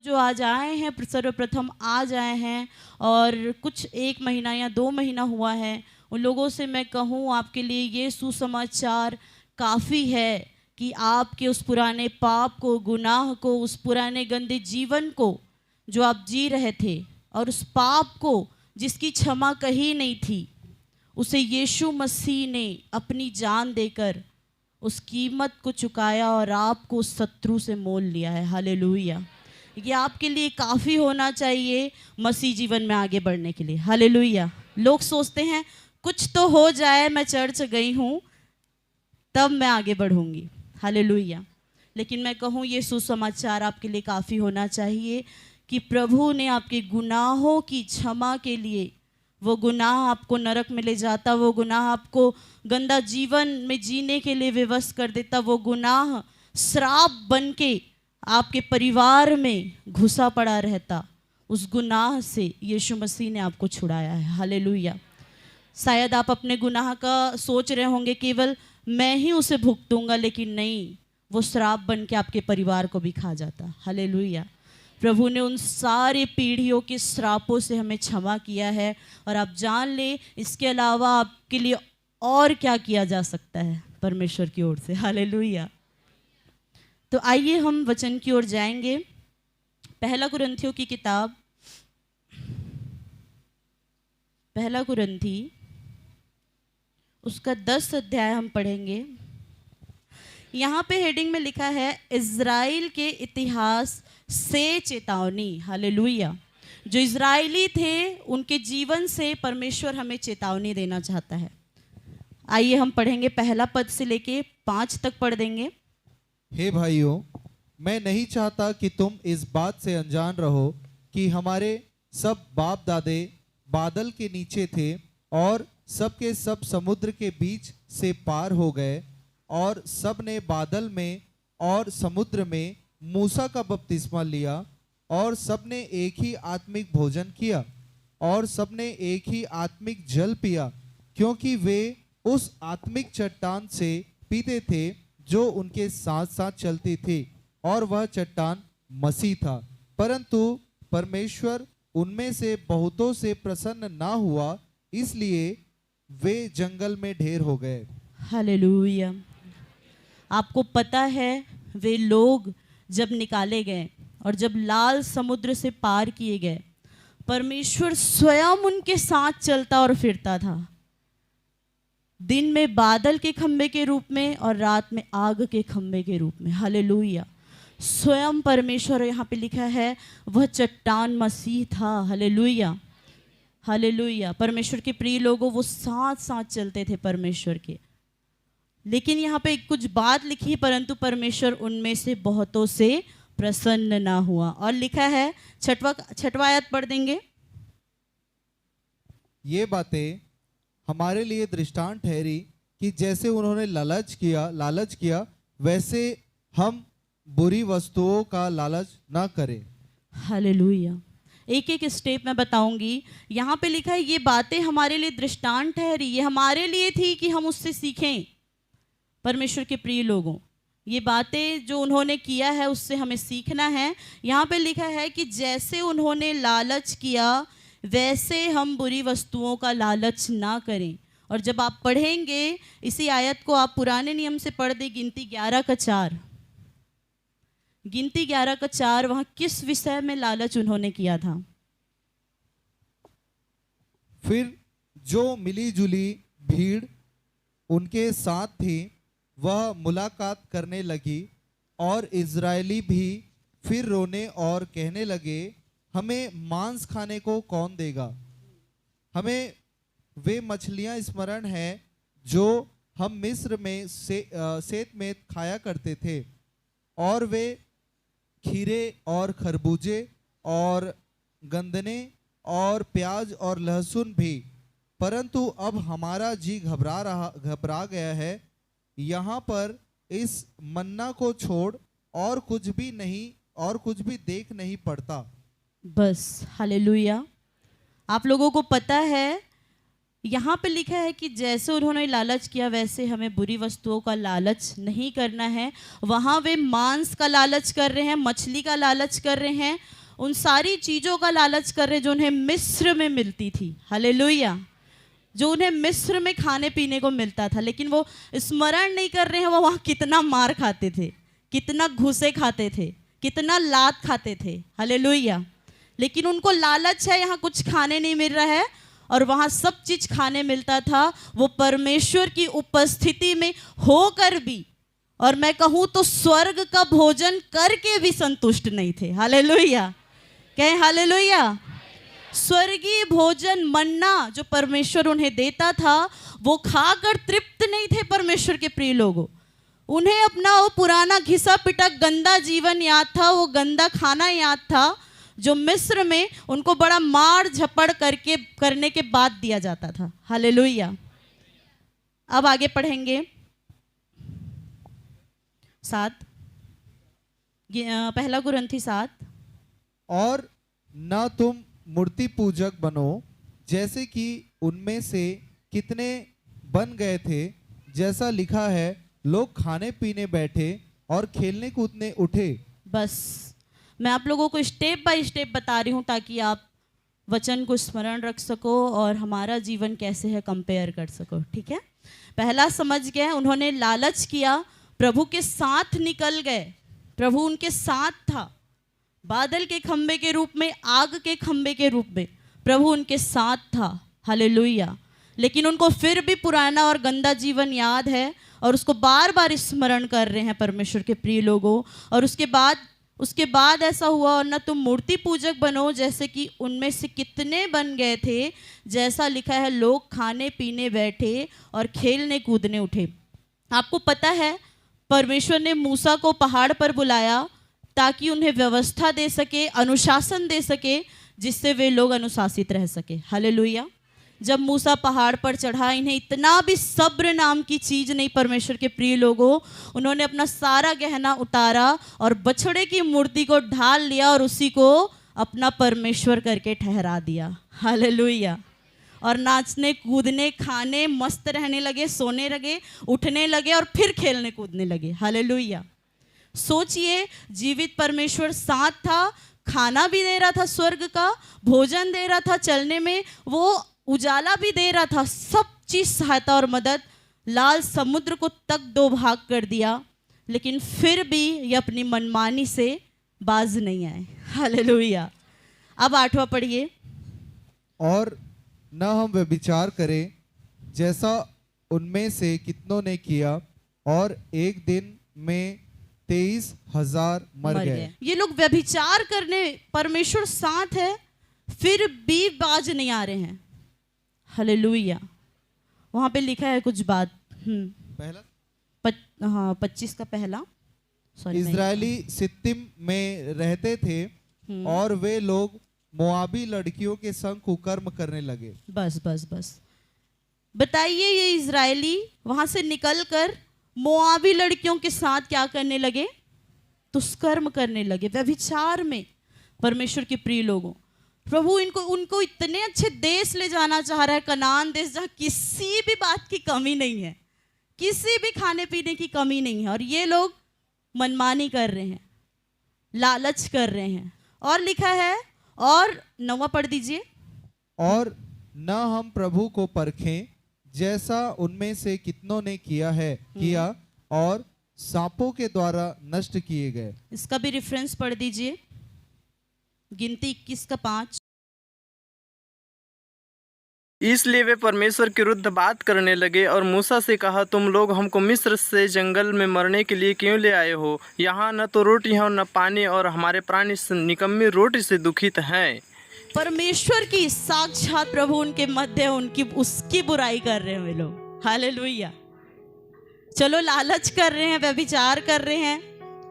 जो आज आए हैं सर्वप्रथम आज आए हैं और कुछ 1 महीना या 2 महीना हुआ है, उन लोगों से मैं कहूँ आपके लिए ये सुसमाचार काफ़ी है कि आपके उस पुराने पाप को, गुनाह को, उस पुराने गंदे जीवन को जो आप जी रहे थे और उस पाप को जिसकी क्षमा कहीं नहीं थी, उसे यीशु मसीह ने अपनी जान देकर उस कीमत को चुकाया और आपको उस शत्रु से मोल लिया है। हालेलुया। ये आपके लिए काफ़ी होना चाहिए मसीह जीवन में आगे बढ़ने के लिए। हालेलुया। लोग सोचते हैं कुछ तो हो जाए, मैं चर्च गई हूँ तब मैं आगे बढ़ूँगी। हालेलुया। लेकिन मैं कहूँ ये सुसमाचार आपके लिए काफ़ी होना चाहिए कि प्रभु ने आपके गुनाहों की क्षमा के लिए, वो गुनाह आपको नरक में ले जाता, वो गुनाह आपको गंदा जीवन में जीने के लिए विवश कर देता, वो गुनाह श्राप बन के आपके परिवार में घुसा पड़ा रहता, उस गुनाह से यीशु मसीह ने आपको छुड़ाया है। हालेलुया। शायद आप अपने गुनाह का सोच रहे होंगे केवल मैं ही उसे भुगतूंगा, लेकिन नहीं, वो श्राप बन के आपके परिवार को भी खा जाता। हालेलुया। प्रभु ने उन सारे पीढ़ियों के श्रापों से हमें क्षमा किया है और आप जान ले इसके अलावा आपके लिए और क्या किया जा सकता है परमेश्वर की ओर से। हालेलुया। तो आइए हम वचन की ओर जाएंगे। पहला कुरिन्थियों की किताब, पहला कुरिन्थी उसका 10 अध्याय हम पढ़ेंगे। यहाँ पे हेडिंग में लिखा है इज़राइल के इतिहास से चेतावनी। हालेलुया। जो इज़राइली थे उनके जीवन से परमेश्वर हमें चेतावनी देना चाहता है। आइए हम पढ़ेंगे, पहला पद से लेके 5 तक पढ़ देंगे। हे भाइयों, मैं नहीं चाहता कि तुम इस बात से अनजान रहो कि हमारे सब बाप दादे बादल के नीचे थे और सब के सब समुद्र के बीच से पार हो गए और सब ने बादल में और समुद्र में मूसा का बपतिस्मा लिया और सब ने एक ही आत्मिक भोजन किया और सब ने एक ही आत्मिक जल पिया, क्योंकि वे उस आत्मिक चट्टान से पीते थे जो उनके साथ साथ चलती थी और वह चट्टान मसीह था। परंतु परमेश्वर उनमें से बहुतों से प्रसन्न ना हुआ, इसलिए वे जंगल में ढेर हो गए। हालेलुया। आपको पता है वे लोग जब निकाले गए और जब लाल समुद्र से पार किए गए, परमेश्वर स्वयं उनके साथ चलता और फिरता था, दिन में बादल के खंबे के रूप में और रात में आग के खंबे के रूप में। हालेलुया। स्वयं परमेश्वर, यहाँ पे लिखा है वह चट्टान मसीह था। हालेलुया। हालेलुया। परमेश्वर के प्रिय लोगों, वो साथ साथ चलते थे परमेश्वर के। लेकिन यहाँ पे कुछ बात लिखी, परंतु परमेश्वर उनमें से बहुतों से प्रसन्न ना हुआ। और लिखा है छठवां आयत पढ़ देंगे। ये बातें हमारे लिए दृष्टांत ठहरी कि जैसे उन्होंने लालच किया वैसे हम बुरी वस्तुओं का लालच ना करें। हालेलुया। एक एक स्टेप मैं बताऊंगी। यहाँ पे लिखा है ये बातें हमारे लिए दृष्टांत ठहरी, ये हमारे लिए थी कि हम उससे सीखें। परमेश्वर के प्रिय लोगों, ये बातें जो उन्होंने किया है उससे हमें सीखना है। यहाँ पे लिखा है कि जैसे उन्होंने लालच किया वैसे हम बुरी वस्तुओं का लालच ना करें। और जब आप पढ़ेंगे इसी आयत को, आप पुराने नियम से पढ़ दे, गिनती 11 का 4, गिनती 11 का 4, वहां किस विषय में लालच उन्होंने किया था? फिर जो मिली जुली भीड़ उनके साथ थी वह मुलाकात करने लगी और इज़राइली भी फिर रोने और कहने लगे, हमें मांस खाने को कौन देगा? हमें वे मछलियां स्मरण है जो हम मिस्र में सेत में खाया करते थे, और वे खीरे और खरबूजे और गंदने और प्याज और लहसुन भी। परंतु अब हमारा जी घबरा गया है। यहाँ पर इस मन्ना को छोड़ और कुछ भी देख नहीं पड़ता। बस। हालेलुया। आप लोगों को पता है यहाँ पे लिखा है कि जैसे उन्होंने लालच किया वैसे हमें बुरी वस्तुओं का लालच नहीं करना है। वहाँ वे मांस का लालच कर रहे हैं, मछली का लालच कर रहे हैं, उन सारी चीज़ों का लालच कर रहे हैं जो उन्हें मिस्र में मिलती थी। हालेलुया। जो उन्हें मिस्र में खाने पीने को मिलता था, लेकिन वो स्मरण नहीं कर रहे हैं वो वहाँ कितना मार खाते थे, कितना घूसे खाते थे, कितना लात खाते थे। हालेलुया। लेकिन उनको लालच है, यहाँ कुछ खाने नहीं मिल रहा है और वहाँ सब चीज़ खाने मिलता था। वो परमेश्वर की उपस्थिति में होकर भी, और मैं कहूँ तो स्वर्ग का भोजन करके भी संतुष्ट नहीं थे। हालेलुया। कहें हालेलुया। स्वर्गीय भोजन मन्ना जो परमेश्वर उन्हें देता था वो खाकर तृप्त नहीं थे। परमेश्वर के प्रिय लोगों, उन्हें अपना वो पुराना घिसा पिटा गंदा जीवन याद था, वो गंदा खाना याद था जो मिस्र में उनको बड़ा मार झपड़ करने के बाद दिया जाता था। हालेलुया। अब आगे पढ़ेंगे 7, पहला कुरिन्थी 7। और न तुम मूर्ति पूजक बनो जैसे कि उनमें से कितने बन गए थे, जैसा लिखा है, लोग खाने पीने बैठे और खेलने कूदने उठे। बस मैं आप लोगों को स्टेप बाय स्टेप बता रही हूँ ताकि आप वचन को स्मरण रख सको और हमारा जीवन कैसे है कंपेयर कर सको। ठीक है, पहला समझ गए, उन्होंने लालच किया, प्रभु के साथ निकल गए। प्रभु उनके साथ था, बादल के खंबे के रूप में, आग के खंबे के रूप में प्रभु उनके साथ था। हालेलुया। लेकिन उनको फिर भी पुराना और गंदा जीवन याद है और उसको बार बार स्मरण कर रहे हैं परमेश्वर के प्रिय लोगों। और उसके बाद ऐसा हुआ, और न तुम मूर्ति पूजक बनो जैसे कि उनमें से कितने बन गए थे, जैसा लिखा है, लोग खाने पीने बैठे और खेलने कूदने उठे। आपको पता है परमेश्वर ने मूसा को पहाड़ पर बुलाया ताकि उन्हें व्यवस्था दे सके, अनुशासन दे सके, जिससे वे लोग अनुशासित रह सके। हालेलुया। जब मूसा पहाड़ पर चढ़ा, इन्हें इतना भी सब्र नाम की चीज़ नहीं। परमेश्वर के प्रिय लोगों, उन्होंने अपना सारा गहना उतारा और बछड़े की मूर्ति को ढाल लिया और उसी को अपना परमेश्वर करके ठहरा दिया। हालेलुया। और नाचने कूदने खाने मस्त रहने लगे, सोने लगे, उठने लगे और फिर खेलने कूदने लगे। हालेलुया। सोचिए, जीवित परमेश्वर साथ था, खाना भी दे रहा था, स्वर्ग का भोजन दे रहा था, चलने में वो उजाला भी दे रहा था, सब चीज सहायता और मदद। लाल समुद्र को तक 2 भाग कर दिया, लेकिन फिर भी ये अपनी मनमानी से बाज नहीं आए। हालेलुया। अब 8वां पढ़िए। और न हम व्यभिचार करें जैसा उनमें से कितनों ने किया, और एक दिन में 23,000 मर गए। ये लोग व्यभिचार करने, परमेश्वर साथ है फिर भी बाज नहीं आ रहे हैं। हालेलुया। वहां पे लिखा है कुछ बात। पहला 25 का पहला। इजरायली सित्तिम में रहते थे और वे लोग मोआबी लड़कियों के संग कुकर्म करने लगे। बस बताइए, ये इजरायली वहां से निकलकर मोआबी लड़कियों के साथ क्या करने लगे? दुष्कर्म करने लगे, व्यभिचार में। परमेश्वर के प्रिय लोगों, प्रभु उनको इतने अच्छे देश ले जाना चाह रहा है, कनान देश, जहाँ किसी भी बात की कमी नहीं है, किसी भी खाने पीने की कमी नहीं है, और ये लोग मनमानी कर रहे हैं, लालच कर रहे हैं। और लिखा है, और 9वां पढ़ दीजिए। और न हम प्रभु को परखें जैसा उनमें से कितनों ने किया और सांपों के द्वारा नष्ट किए गए। इसका भी रेफरेंस पढ़ दीजिए, गिनती 21 का 5। इसलिए वे परमेश्वर के विरुद्ध बात करने लगे और मूसा से कहा, तुम लोग हमको मिस्र से जंगल में मरने के लिए क्यों ले आए हो? यहाँ न तो रोटी है और न पानी, और हमारे प्राणी निकम्मी रोटी से दुखित हैं। परमेश्वर की साक्षात प्रभु उनके मध्य उसकी बुराई कर रहे हैं वे लोग। हालेलुया। चलो, लालच कर रहे हैं, व्यभिचार कर रहे हैं,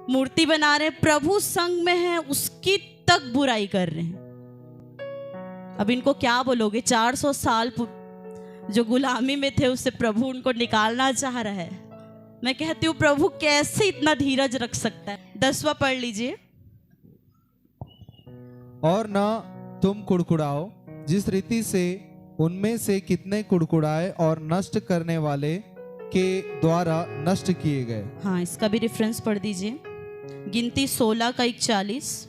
मूर्ति बना रहे हैं, प्रभु संग में है उसकी तक बुराई कर रहे हैं। अब इनको क्या बोलोगे? 400 साल जो गुलामी में थे उससे प्रभु उनको निकालना चाह रहा है। मैं कहती हूँ, प्रभु कैसे इतना धीरज रख सकता है? 10वां पढ़ लीजिए। और ना तुम कुड़कुड़ाओ जिस रीति से उनमें से कितने कुड़कुड़ाए और नष्ट करने वाले के द्वारा नष्ट किए गए। हाँ, इसका भी रेफरेंस पढ़ दीजिए। गिनती 16 का 41।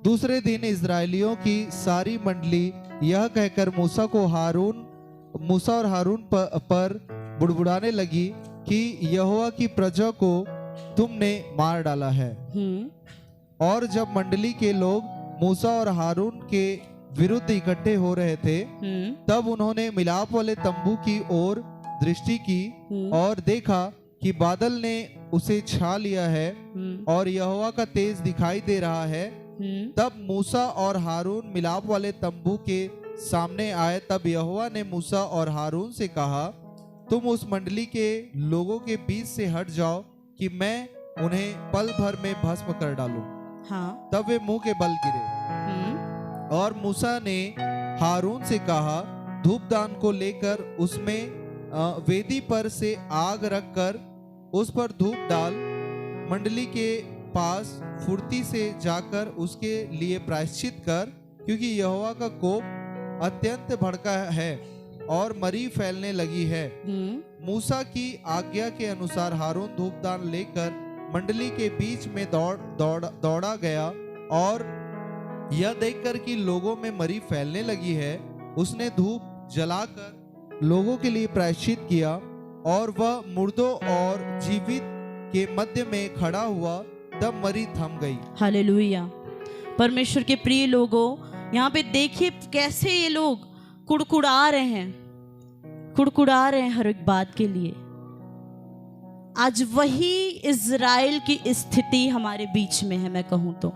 दूसरे दिन इजरायलियों की सारी मंडली यह कहकर मूसा और हारून पर बुड़बुड़ाने लगी कि यहोवा की प्रजा को तुमने मार डाला है। और जब मंडली के लोग मूसा और हारून के विरुद्ध इकट्ठे हो रहे थे तब उन्होंने मिलाप वाले तंबू की ओर दृष्टि की और देखा कि बादल ने उसे छा लिया है और यहोवा का तेज दिखाई दे रहा है। तब मूसा और हारून मिलाप वाले तंबू के सामने आए। तब यहोवा ने मूसा और हारून से कहा, तुम उस मंडली के लोगों के बीच से हट जाओ कि मैं उन्हें पल भर में भस्म कर डालूं। हाँ। तब वे मुंह के बल गिरे। और मूसा ने हारून से कहा, धूपदान को लेकर उसमें वेदी पर से आग रखकर उस पर धूप डाल, मंडली के पास फुर्ती से जाकर उसके लिए प्रायश्चित कर, क्योंकि यहोवा का कोप अत्यंत भड़का है और मरी फैलने लगी है। मूसा की आज्ञा के अनुसार हारून धूपदान लेकर मंडली के बीच में दौड़ा गया और यह देखकर कि लोगों में मरी फैलने लगी है, उसने धूप जलाकर लोगों के लिए प्रायश्चित किया और वह मुर्दों और जीवित के मध्य में खड़ा हुआ। तब मरी थम गई। हालेलुया। परमेश्वर के प्रिय लोगों, यहाँ पे देखिए कैसे ये लोग कुड़कुड़ा रहे हैं हर एक बात के लिए। आज वही इज़राइल की स्थिति हमारे बीच में है। मैं कहूँ तो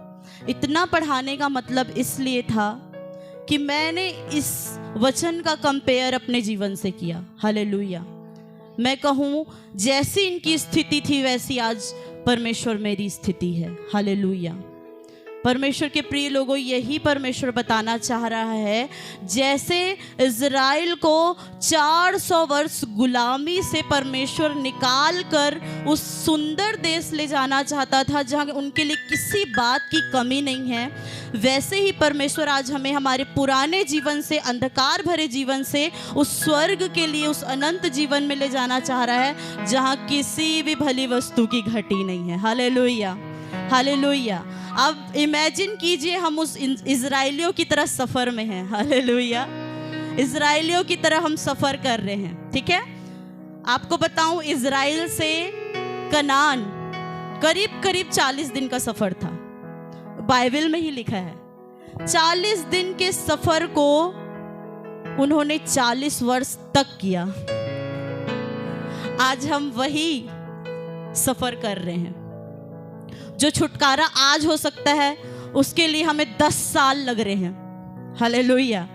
इतना पढ़ाने का मतलब इसलिए था कि मैंने इस वचन का कंपेयर अपने जीवन से किया। हालेलुया। मैं कहूँ जैसी इनकी स्थिति थी वैसी आज परमेश्वर मेरी स्थिति है। हालेलुया। परमेश्वर के प्रिय लोगों, यही परमेश्वर बताना चाह रहा है। जैसे इज़राइल को 400 वर्ष गुलामी से परमेश्वर निकाल कर उस सुंदर देश ले जाना चाहता था जहां उनके लिए किसी बात की कमी नहीं है, वैसे ही परमेश्वर आज हमें हमारे पुराने जीवन से, अंधकार भरे जीवन से उस स्वर्ग के लिए, उस अनंत जीवन में ले जाना चाह रहा है जहां किसी भी भली वस्तु की घटी नहीं है। Hallelujah, hallelujah. अब इमेजिन कीजिए हम उस इज़राइलियों की तरह सफ़र में हैं। हालेलुया। इज़राइलियों की तरह हम सफ़र कर रहे हैं। ठीक है, आपको बताऊं, इज़राइल से कनान करीब करीब 40 दिन का सफ़र था। बाइबल में ही लिखा है 40 दिन के सफ़र को उन्होंने 40 वर्ष तक किया। आज हम वही सफ़र कर रहे हैं। जो छुटकारा आज हो सकता है उसके लिए हमें 10 साल लग रहे हैं। हालेलुया।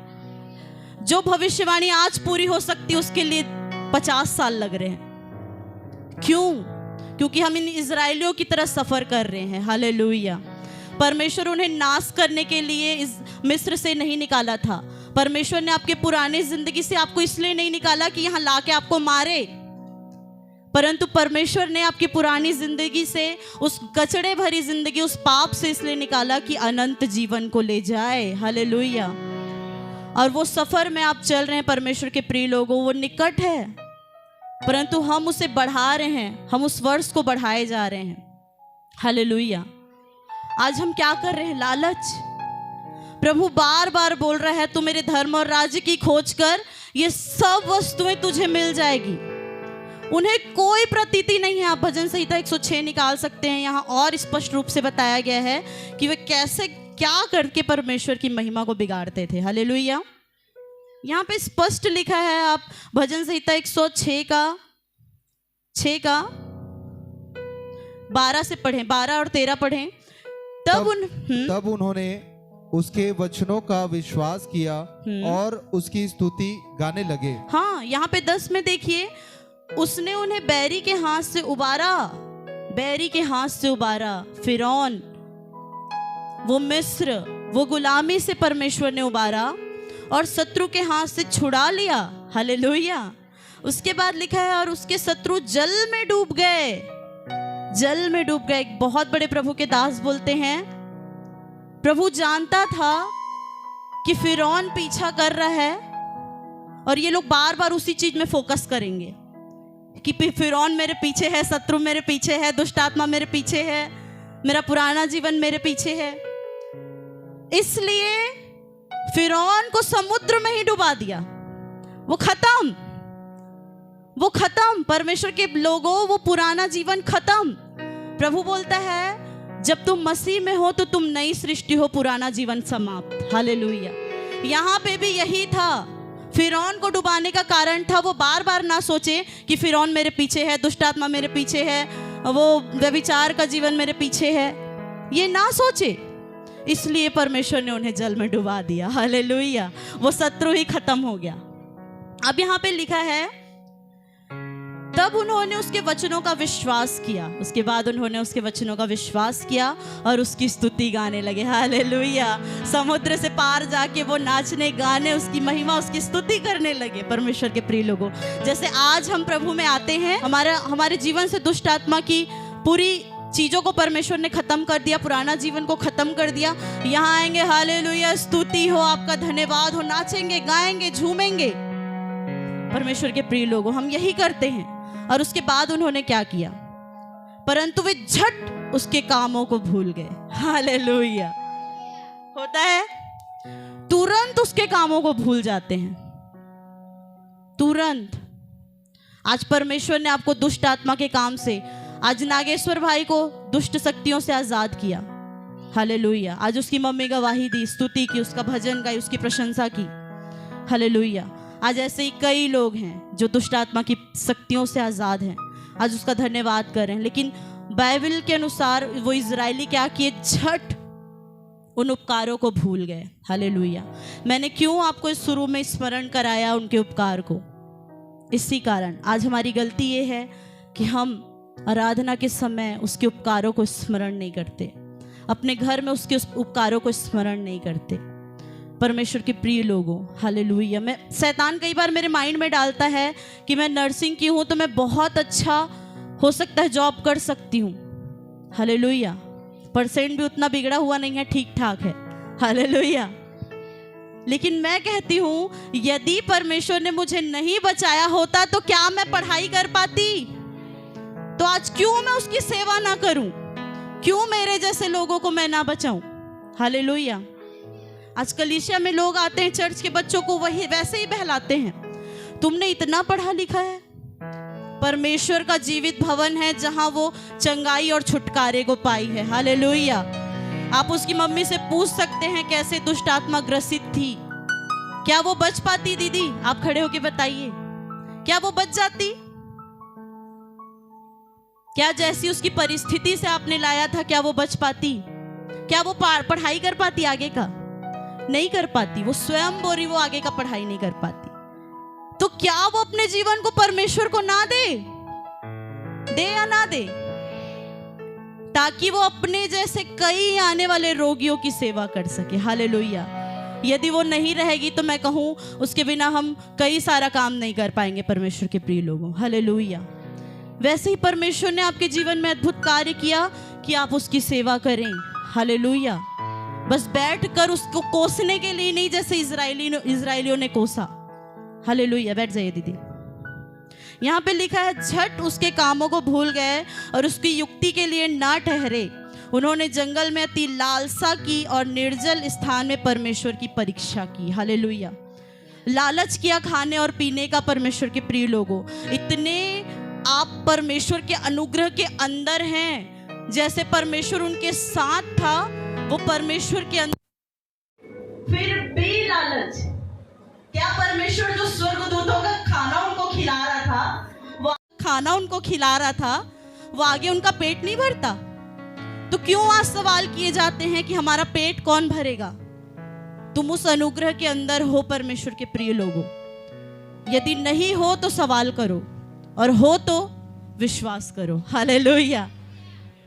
जो भविष्यवाणी आज पूरी हो सकती है उसके लिए 50 साल लग रहे हैं। क्यों? क्योंकि हम इन इज़राइलियों की तरह सफर कर रहे हैं। हालेलुया। परमेश्वर उन्हें नाश करने के लिए इस मिस्र से नहीं निकाला था। परमेश्वर ने आपके पुराने जिंदगी से आपको इसलिए नहीं निकाला कि यहाँ लाके आपको मारे, परंतु परमेश्वर ने आपकी पुरानी जिंदगी से, उस कचड़े भरी जिंदगी, उस पाप से इसलिए निकाला कि अनंत जीवन को ले जाए। हालेलुया। और वो सफर में आप चल रहे हैं परमेश्वर के प्रिय लोगों, वो निकट है, परंतु हम उसे बढ़ा रहे हैं, हम उस वर्ष को बढ़ाए जा रहे हैं। हालेलुया। आज हम क्या कर रहे हैं? लालच। प्रभु बार बार बोल रहा है, तू मेरे धर्म और राज्य की खोज कर, ये सब वस्तुएं तुझे मिल जाएगी। उन्हें कोई प्रतीति नहीं है। आप भजन संहिता 106 निकाल सकते हैं। यहाँ और स्पष्ट रूप से बताया गया है कि वे कैसे क्या करके परमेश्वर की महिमा को बिगाड़ते थे। हालेलुया। यहाँ पे स्पष्ट लिखा है, आप भजन संहिता 106 का 12 से पढ़ें, 12 और 13 पढ़ें। तब उन्होंने उसके वचनों का विश्वास किया और उसकी स्तुति गाने लगे। हाँ, यहाँ पे 10 में देखिए, उसने उन्हें बैरी के हाथ से उबारा, बैरी के हाथ से उबारा। फिरौन, वो मिस्र, वो गुलामी से परमेश्वर ने उबारा और शत्रु के हाथ से छुड़ा लिया। हालेलुया। उसके बाद लिखा है, और उसके शत्रु जल में डूब गए, जल में डूब गए। एक बहुत बड़े प्रभु के दास बोलते हैं, प्रभु जानता था कि फिरौन पीछा कर रहा है, और ये लोग बार बार उसी चीज में फोकस करेंगे कि फिरौन मेरे पीछे है, शत्रु मेरे पीछे है, दुष्ट आत्मा मेरे पीछे है, मेरा पुराना जीवन मेरे पीछे है। इसलिए फिरौन को समुद्र में ही डुबा दिया। वो खत्म। परमेश्वर के लोगों, वो पुराना जीवन खत्म। प्रभु बोलता है जब तुम मसीह में हो तो तुम नई सृष्टि हो, पुराना जीवन समाप्त। हालेलुया। यहाँ पे भी यही था। फिरौन को डुबाने का कारण था वो बार बार ना सोचे कि फिरौन मेरे पीछे है, दुष्ट आत्मा मेरे पीछे है, वो व्यभिचार का जीवन मेरे पीछे है, ये ना सोचे। इसलिए परमेश्वर ने उन्हें जल में डुबा दिया। हालेलुया। वो शत्रु ही खत्म हो गया। अब यहाँ पे लिखा है तब उन्होंने उसके वचनों का विश्वास किया। उसके बाद उन्होंने उसके वचनों का विश्वास किया और उसकी स्तुति गाने लगे। हालेलुया। समुद्र से पार जाके वो नाचने, गाने, उसकी महिमा, उसकी स्तुति करने लगे। परमेश्वर के प्रिय लोगों, जैसे आज हम प्रभु में आते हैं, हमारे जीवन से दुष्ट आत्मा की पूरी चीजों को परमेश्वर ने खत्म कर दिया, पुराना जीवन को खत्म कर दिया। यहाँ आएंगे, हालेलुया, स्तुति हो, आपका धन्यवाद हो, नाचेंगे, गाएंगे, झूमेंगे। परमेश्वर के प्रिय लोगों, हम यही करते हैं। और उसके बाद उन्होंने क्या किया? परंतु वे झट उसके कामों को भूल गए। हालेलुया। होता है, तुरंत उसके कामों को भूल जाते हैं, तुरंत। आज परमेश्वर ने आपको दुष्ट आत्मा के काम से, आज नागेश्वर भाई को दुष्ट शक्तियों से आजाद किया। हालेलुया। आज उसकी मम्मी गवाही दी, स्तुति की, उसका भजन गाई, उसकी प्रशंसा की। हालेलुया। आज ऐसे ही कई लोग हैं जो दुष्ट आत्मा की शक्तियों से आजाद हैं, आज उसका धन्यवाद कर रहे हैं। लेकिन बाइबल के अनुसार वो इजरायली क्या किए? झट उन उपकारों को भूल गए। हालेलुया। मैंने क्यों आपको इस शुरू में स्मरण कराया उनके उपकार को? इसी कारण आज हमारी गलती ये है कि हम आराधना के समय उसके उपकारों को स्मरण नहीं करते, अपने घर में उसके उपकारों को स्मरण नहीं करते। परमेश्वर के प्रिय लोगों, हालेलुया। मैं शैतान कई बार मेरे माइंड में डालता है कि मैं नर्सिंग की हूँ तो मैं बहुत अच्छा हो सकता है जॉब कर सकती हूँ। हालेलुया। परसेंट भी उतना बिगड़ा हुआ नहीं है, ठीक ठाक है। हालेलुया। लेकिन मैं कहती हूँ यदि परमेश्वर ने मुझे नहीं बचाया होता तो क्या मैं पढ़ाई कर पाती? तो आज क्यों मैं उसकी सेवा ना करूं? क्यों मेरे जैसे लोगों को मैं ना बचाऊं? हालेलुया। आज कलीसिया में लोग आते हैं, चर्च के बच्चों को वही वैसे ही बहलाते हैं। तुमने इतना पढ़ा लिखा है? परमेश्वर का जीवित भवन है जहां वो चंगाई और छुटकारे को पाई है। हालेलुया। आप उसकी मम्मी से पूछ सकते हैं कैसे दुष्ट आत्मा ग्रसित थी, क्या वो बच पाती? दीदी आप खड़े होके बताइए, क्या वो बच जाती? क्या जैसी उसकी परिस्थिति से आपने लाया था, क्या वो बच पाती? क्या वो पढ़ाई कर पाती? आगे का नहीं कर पाती। वो स्वयं बोरी वो आगे का पढ़ाई नहीं कर पाती। तो क्या वो अपने जीवन को परमेश्वर को ना दे या ना दे, ताकि वो अपने जैसे कई आने वाले रोगियों की सेवा कर सके। हालेलुया। यदि वो नहीं रहेगी तो मैं कहूं उसके बिना हम कई सारा काम नहीं कर पाएंगे। परमेश्वर के प्रिय लोगों, हालेलुया। वैसे ही परमेश्वर ने आपके जीवन में अद्भुत कार्य किया कि आप उसकी सेवा करें। हालेलुया। बस बैठकर उसको कोसने के लिए नहीं, जैसे इजरायलियों ने कोसा। हालेलुया। बैठ जाइए दीदी। यहाँ पे लिखा है झट उसके कामों को भूल गए और उसकी युक्ति के लिए ना ठहरे। उन्होंने जंगल में अति लालसा की और निर्जल स्थान में परमेश्वर की परीक्षा की। हालेलुया। लालच किया खाने और पीने का। परमेश्वर के प्रिय लोगों, इतने आप परमेश्वर के अनुग्रह के अंदर हैं, जैसे परमेश्वर उनके साथ था, वो परमेश्वर के अंदर, फिर भी लालच। क्या परमेश्वर जो स्वर्गदूतों का खाना उनको खिला रहा था, वो आगे उनका पेट नहीं भरता? तो क्यों आज सवाल किए जाते हैं कि हमारा पेट कौन भरेगा? तुम उस अनुग्रह के अंदर हो परमेश्वर के प्रिय लोगों। यदि नहीं हो तो सवाल करो, और हो तो विश्वास करो। हालेलुया।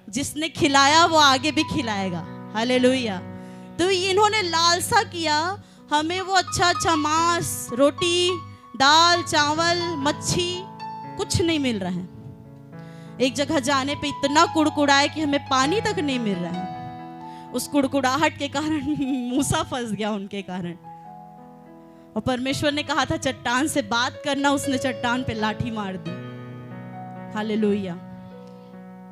जिसने खिलाया वो आगे भी खिलाएगा। हालेलुया। तो इन्होंने लालसा किया, हमें वो अच्छा मांस, रोटी, दाल, चावल, मच्छी कुछ नहीं मिल रहा है। एक जगह जाने पे इतना कुड़कुड़ाए कि हमें पानी तक नहीं मिल रहा है। उस कुड़कुड़ाहट के कारण मूसा फंस गया उनके कारण। और परमेश्वर ने कहा था चट्टान से बात करना, उसने चट्टान पे लाठी मार दी। हालेलुया।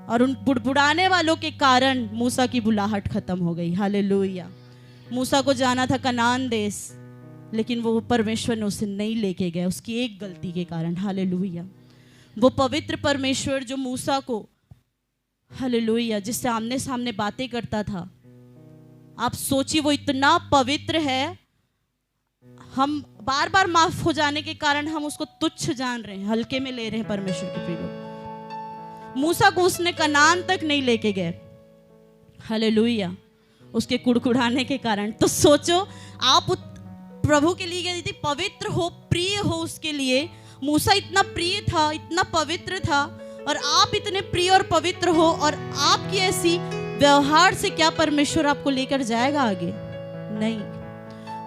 और उन बुड़बुड़ाने वालों के कारण मूसा की बुलाहट खत्म हो गई। हालेलुया। मूसा को जाना था कनान देश, लेकिन वो परमेश्वर ने उसे नहीं लेके गए, उसकी एक गलती के कारण। हालेलुया। वो पवित्र परमेश्वर जो मूसा को, हालेलुया, जिससे आमने सामने बातें करता था, आप सोचिए वो इतना पवित्र है, हम बार बार माफ हो जाने के कारण हम उसको तुच्छ जान रहे हैं, हल्के में ले रहे हैं। परमेश्वर के प्रिय लोग, मूसा को उसने कनान तक नहीं लेके गए। हालेलुया। उसके कुड़कुड़ाने के कारण। तो सोचो, आप प्रभु के लिए यदि पवित्र हो, प्रिय हो उसके लिए, मूसा इतना प्रिय था, इतना पवित्र था, और आप इतने प्रिय और पवित्र हो, और आपकी ऐसी व्यवहार से क्या परमेश्वर आपको लेकर जाएगा आगे? नहीं।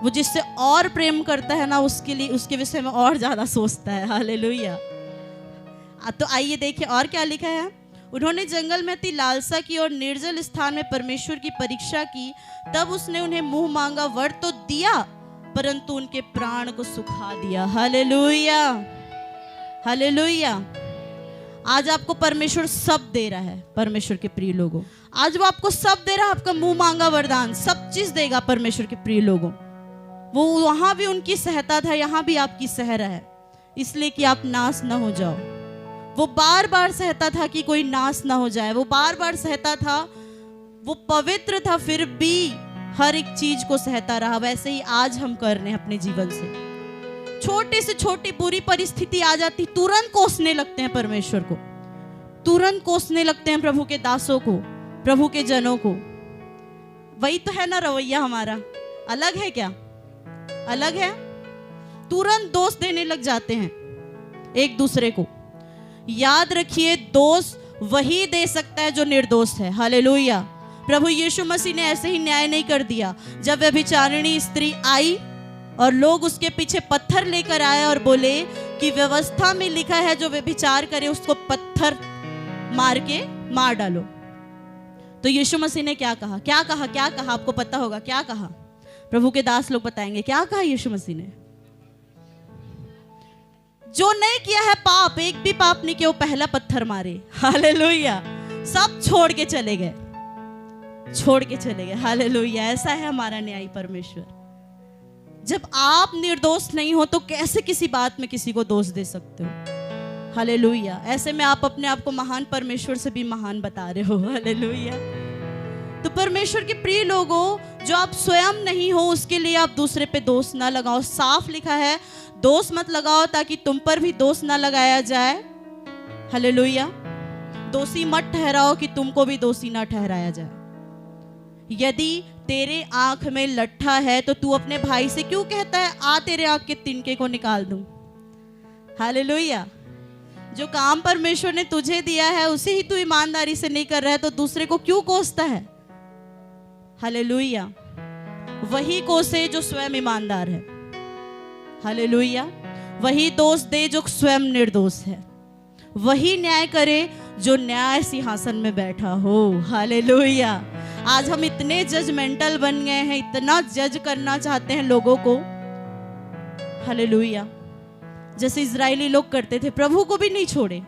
वो जिससे और प्रेम करता है ना, उसके लिए, उसके विषय में और ज्यादा सोचता है। हालेलुया। तो आइए देखिए और क्या लिखा है। उन्होंने जंगल में अति लालसा की और निर्जल स्थान में परमेश्वर की परीक्षा की, तब उसने उन्हें मुंह मांगा वर तो दिया, परंतु उनके प्राण को सुखा दिया। हालेलुया। हालेलुया। आज आपको परमेश्वर सब दे रहा है। परमेश्वर के प्रिय लोगों, आज वो आपको सब दे रहा है, आपका मुंह मांगा वरदान, सब चीज देगा। परमेश्वर के प्रिय लोगों, वो वहां भी उनकी सहता था, यहां भी आपकी सह रहा है, इसलिए कि आप नाश ना हो जाओ। वो बार बार सहता था कि कोई नाश ना हो जाए, वो बार बार सहता था, वो पवित्र था, फिर भी हर एक चीज को सहता रहा। वैसे ही आज हम कर रहे हैं अपने जीवन से। छोटी से छोटी बुरी परिस्थिति आ जाती, तुरंत कोसने लगते हैं परमेश्वर को, तुरंत कोसने लगते हैं प्रभु के दासों को, प्रभु के जनों को। वही तो है ना रवैया हमारा। अलग है क्या? अलग है। तुरंत दोष देने लग जाते हैं एक दूसरे को। याद रखिए, दोष वही दे सकता है जो निर्दोष है। हालेलुया। प्रभु यीशु मसीह ने ऐसे ही न्याय नहीं कर दिया। जब व्यभिचारिणी स्त्री आई और लोग उसके पीछे पत्थर लेकर आए और बोले कि व्यवस्था में लिखा है जो व्यभिचार करे उसको पत्थर मार के मार डालो, तो यीशु मसीह ने क्या कहा? क्या कहा? क्या कहा? आपको पता होगा क्या कहा? प्रभु के दास लोग बताएंगे क्या कहा यीशु मसीह ने। जो नहीं किया है पाप, एक भी पाप नहीं किया, वो पहला पत्थर मारे। हालेलुया। सब छोड़ के चले गए, छोड़ के चले गए। हालेलुया। ऐसा है हमारा न्यायी परमेश्वर। जब आप निर्दोष नहीं हो तो कैसे किसी बात में किसी को दोष दे सकते हो? हालेलुया। ऐसे में आप अपने आप को महान परमेश्वर से भी महान बता रहे हो। हालेलुया। तो परमेश्वर के प्रिय लोगों, जो आप स्वयं नहीं हो उसके लिए आप दूसरे पे दोष ना लगाओ। साफ लिखा है, दोष मत लगाओ ताकि तुम पर भी दोष ना लगाया जाए। हालेलुया। दोषी मत ठहराओ कि तुमको भी दोषी ना ठहराया जाए। यदि तेरे आंख में लट्ठा है तो तू अपने भाई से क्यों कहता है आ तेरे आंख के तिनके को निकाल दूं? हालेलुया। जो काम परमेश्वर ने तुझे दिया है उसे ही तू ईमानदारी से नहीं कर रहा है तो दूसरे को क्यों कोसता है? हालेलुया। वही कोसे जो स्वयं ईमानदार है। हालेलुया। वही दोष दे जो स्वयं निर्दोष है। वही न्याय करे जो न्याय सिंहासन में बैठा हो। हालेलुया। आज हम इतने जजमेंटल बन गए हैं, इतना जज करना चाहते हैं लोगों को। हालेलुया। जैसे इजरायली लोग करते थे, प्रभु को भी नहीं छोड़े।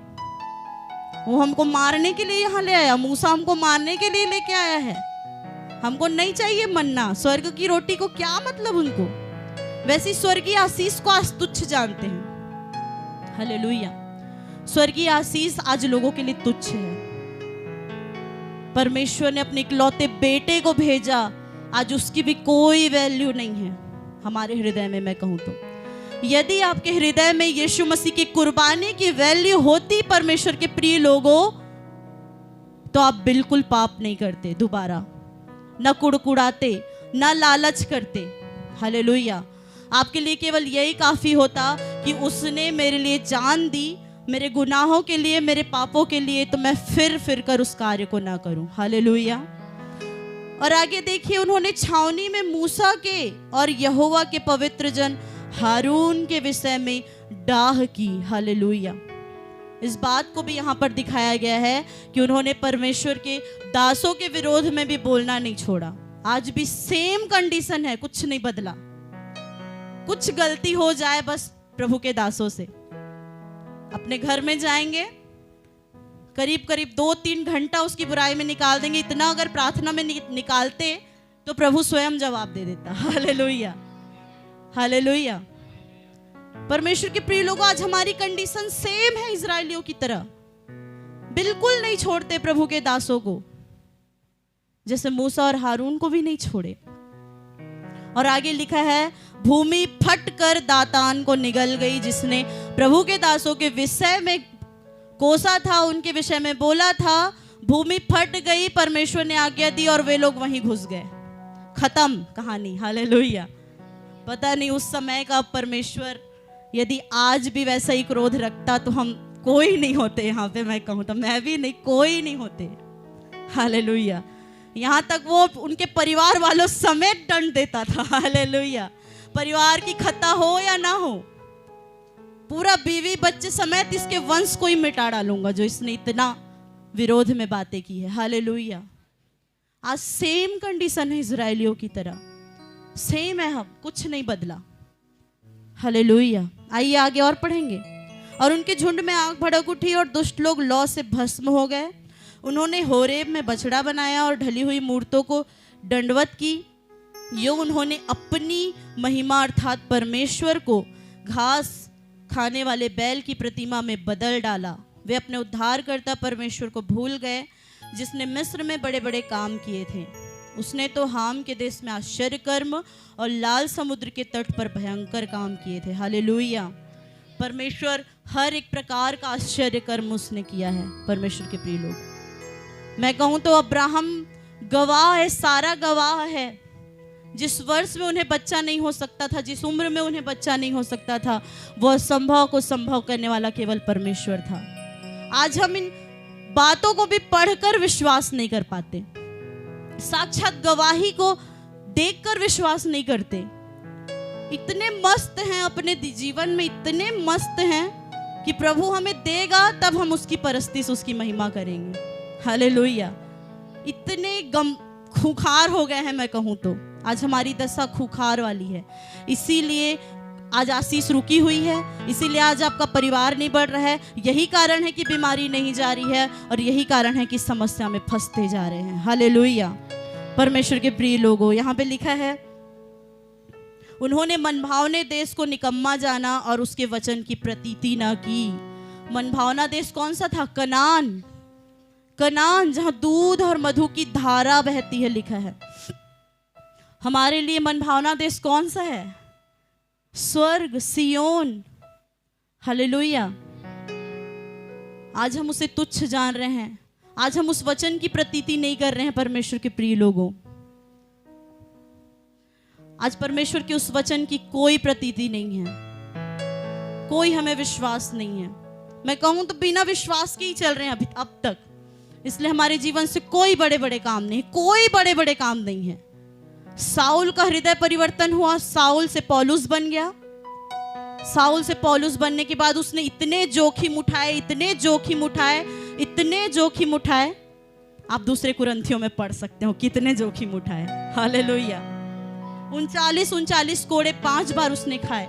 वो हमको मारने के लिए यहाँ ले आया, मूसा हमको मारने के लिए लेके आया है। हमको नहीं चाहिए मन्ना, स्वर्ग की रोटी को क्या मतलब उनको? वैसी स्वर्गीय आशीष को आज तुच्छ जानते हैं। हालेलुया। स्वर्गीय आशीष आज लोगों के लिए तुच्छ है। परमेश्वर ने अपने इकलौते बेटे को भेजा, आज उसकी भी कोई वैल्यू नहीं है हमारे हृदय में। मैं कहूं तो यदि आपके हृदय में यीशु मसीह की कुर्बानी की वैल्यू होती परमेश्वर के प्रिय लोगों, तो आप बिल्कुल पाप नहीं करते दोबारा, न कुड़कुड़ाते, न लालच करते। हालेलुया। आपके लिए केवल यही काफी होता कि उसने मेरे लिए जान दी, मेरे गुनाहों के लिए, मेरे पापों के लिए, तो मैं फिर कर उस कार्य को ना करूं। हालेलुया। और आगे देखिए, उन्होंने छावनी में मूसा के और यहोवा के पवित्र जन हारून के विषय में डाह की। हालेलुया। इस बात को भी यहाँ पर दिखाया गया है कि उन्होंने परमेश्वर के दासों के विरोध में भी बोलना नहीं छोड़ा। आज भी सेम कंडीशन है, कुछ नहीं बदला। कुछ गलती हो जाए बस प्रभु के दासों से, अपने घर में जाएंगे, करीब करीब 2-3 घंटा उसकी बुराई में निकाल देंगे। इतना अगर प्रार्थना में निकालते तो प्रभु स्वयं जवाब दे देता। Hallelujah, hallelujah. परमेश्वर के प्रिय लोगों, आज हमारी कंडीशन सेम है इजरायलियों की तरह। बिल्कुल नहीं छोड़ते प्रभु के दासों को, जैसे मूसा और हारून को भी नहीं छोड़े। और आगे लिखा है, भूमि फट कर दातान को निगल गई। जिसने प्रभु के दासों के विषय में कोसा था, उनके विषय में बोला था, भूमि फट गई, परमेश्वर ने आज्ञा दी और वे लोग वहीं घुस गए। खत्म कहानी। हालेलुया। पता नहीं उस समय का परमेश्वर यदि आज भी वैसा ही क्रोध रखता तो हम कोई नहीं होते। यहाँ पे मैं कहूँ तो मैं भी नहीं, कोई नहीं होते। हालेलुया। यहाँ तक वो उनके परिवार वालों समेत दंड देता था। हालेलुया। परिवार की खता हो या ना हो, पूरा बीवी बच्चे समेत इसके वंश को ही मिटा डालूंगा जो इसने इतना विरोध में बातें की है। हालेलुया। आज सेम कंडीशन है इजरायलियों की तरह, सेम है, हम कुछ नहीं बदला। हालेलुया। आइए आगे और पढ़ेंगे। और उनके झुंड में आग भड़क उठी और दुष्ट लोग लौ से भस्म हो गए। उन्होंने होरेब में बछड़ा बनाया और ढली हुई मूर्तों को दंडवत की। यो उन्होंने अपनी महिमा अर्थात परमेश्वर को घास खाने वाले बैल की प्रतिमा में बदल डाला। वे अपने उद्धारकर्ता परमेश्वर को भूल गए, जिसने मिस्र में बड़े बड़े काम किए थे। उसने तो हाम के देश में आश्चर्य कर्म और लाल समुद्र के तट पर भयंकर काम किए थे। हालेलुया। परमेश्वर हर एक प्रकार का आश्चर्य कर्म उसने किया है। परमेश्वर के प्रिय लोग, मैं कहूं तो अब्राहम गवाह है, सारा गवाह है। जिस वर्ष में उन्हें बच्चा नहीं हो सकता था, जिस उम्र में उन्हें बच्चा नहीं हो सकता था, वह संभव को संभव करने वाला केवल परमेश्वर था। आज हम इन बातों को भी पढ़कर विश्वास नहीं कर पाते, साक्षात गवाही को देखकर विश्वास नहीं करते। इतने मस्त हैं अपने जीवन में, इतने मस्त हैं कि प्रभु हमें देगा तब हम उसकी परस्तिश, उसकी महिमा करेंगे। हालेलुया। इतने खूंखार हो गए हैं, मैं कहूं तो आज हमारी दशा खूंखार वाली है। इसीलिए आज आशीष रुकी हुई है, इसीलिए आज आपका परिवार नहीं बढ़ रहा है। यही कारण है कि बीमारी नहीं जा रही है, और यही कारण है कि समस्या में फंसते जा रहे हैं। हालेलुया। परमेश्वर के प्रिय लोगों, यहाँ पे लिखा है, उन्होंने मनभावने देश को निकम्मा जाना और उसके वचन की प्रतीति न की। मनभावना देश कौन सा था? कनान। कनान, जहां दूध और मधु की धारा बहती है, लिखा है। हमारे लिए मनभावना देश कौन सा है? स्वर्ग, सियोन। हालेलुया। आज हम उसे तुच्छ जान रहे हैं, आज हम उस वचन की प्रतीति नहीं कर रहे हैं। परमेश्वर के प्रिय लोगों, आज परमेश्वर के उस वचन की कोई प्रतीति नहीं है, कोई हमें विश्वास नहीं है। मैं कहूं तो बिना विश्वास के ही चल रहे हैं अभी अब तक। इसलिए हमारे जीवन से कोई बड़े बड़े काम नहीं, कोई बड़े बड़े काम नहीं है। साउल का हृदय परिवर्तन हुआ, साउल से पौलुस बन गया। साउल से पौलुस बनने के बाद उसने इतने जोखिम उठाए, इतने जोखिम उठाए, इतने जोखिम उठाए। आप दूसरे कुरिन्थियों में पढ़ सकते हो कितने जोखिम उठाए। हालेलुया। 39 कोड़े 5 बार उसने खाए।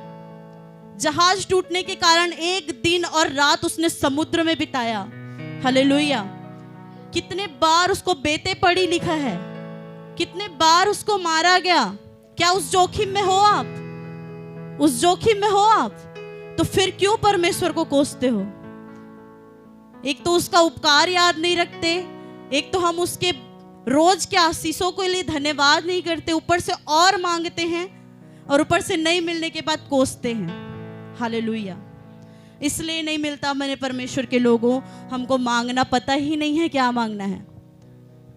जहाज टूटने के कारण 1 दिन और रात उसने समुद्र में बिताया। हालेलुया। कितने बार उसको बेते पड़ी, लिखा है। कितने बार उसको मारा गया। क्या उस जोखिम में हो आप? उस जोखिम में हो आप? तो फिर क्यों परमेश्वर को कोसते हो? एक तो उसका उपकार याद नहीं रखते, एक तो हम उसके रोज के आशीषों के लिए धन्यवाद नहीं करते, ऊपर से और मांगते हैं, और ऊपर से नहीं मिलने के बाद कोसते हैं। हालेलुया। इसलिए नहीं मिलता मैंने परमेश्वर के लोगों, हमको मांगना पता ही नहीं है क्या मांगना है।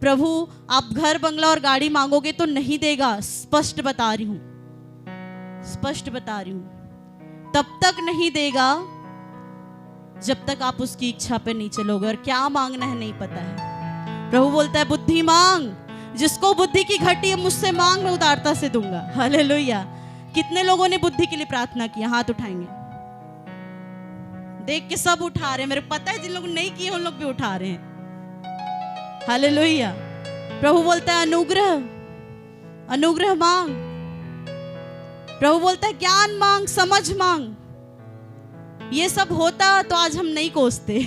प्रभु आप घर बंगला और गाड़ी मांगोगे तो नहीं देगा, स्पष्ट बता रही हूं, स्पष्ट बता रही हूं। तब तक नहीं देगा जब तक आप उसकी इच्छा पे नहीं चलोगे, और क्या मांगना है नहीं पता है। प्रभु बोलता है बुद्धि मांग, जिसको बुद्धि की घटी है मुझसे मांग, मैं उदारता से दूंगा। हालेलुया। कितने लोगों ने बुद्धि के लिए प्रार्थना की? हाथ उठाएंगे। देख के सब उठा रहे हैं, मेरे पता है जिन लोग नहीं किए उन लोग भी उठा रहे हैं। हालेलुया। प्रभु बोलता है अनुग्रह, अनुग्रह मांग। प्रभु बोलता है ज्ञान मांग, समझ मांग। ये सब होता तो आज हम नहीं कोसते।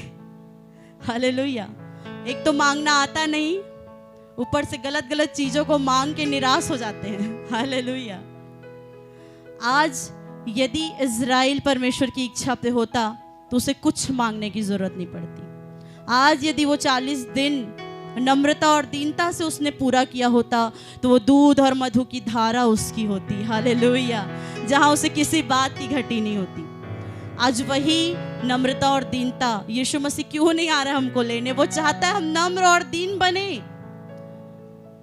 हालेलुया। एक तो मांगना आता नहीं, ऊपर से गलत गलत चीजों को मांग के निराश हो जाते हैं। हालेलुया। आज यदि इज़राइल परमेश्वर की इच्छा पे होता तो उसे कुछ मांगने की जरूरत नहीं पड़ती। आज यदि वो 40 दिन नम्रता और दीनता से उसने पूरा किया होता तो वो दूध और मधु की धारा उसकी होती। हालेलुया। जहां उसे किसी बात की घटी नहीं होती। आज वही नम्रता और दीनता यीशु मसीह क्यों नहीं आ रहा हमको लेने? वो चाहता है हम नम्र और दीन बने,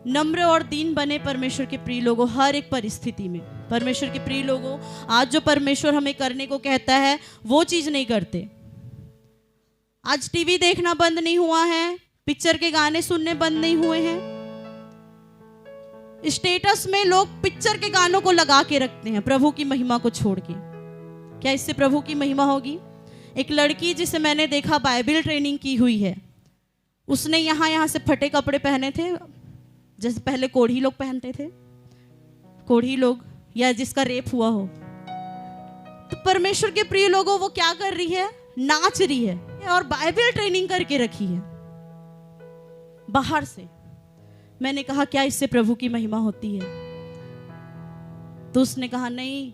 नम्र और दीन बने। परमेश्वर के प्रिय लोगों, हर एक परिस्थिति में परमेश्वर के प्रिय लोगों, आज जो परमेश्वर हमें करने को कहता है वो चीज नहीं करते। आज टीवी देखना बंद नहीं हुआ है, पिक्चर के गाने सुनने बंद नहीं हुए हैं। स्टेटस में लोग पिक्चर के गानों को लगा के रखते हैं प्रभु की महिमा को छोड़ के। क्या इससे प्रभु की महिमा होगी? एक लड़की जिसे मैंने देखा बाइबल ट्रेनिंग की हुई है, उसने यहाँ से फटे कपड़े पहने थे, जैसे पहले कोढ़ी लोग पहनते थे, कोढ़ी लोग या जिसका रेप हुआ हो। तो परमेश्वर के प्रिय लोगों, वो क्या कर रही है? नाच रही है और बाइबल ट्रेनिंग करके रखी है बाहर से। मैंने कहा क्या इससे प्रभु की महिमा होती है? तो उसने कहा नहीं,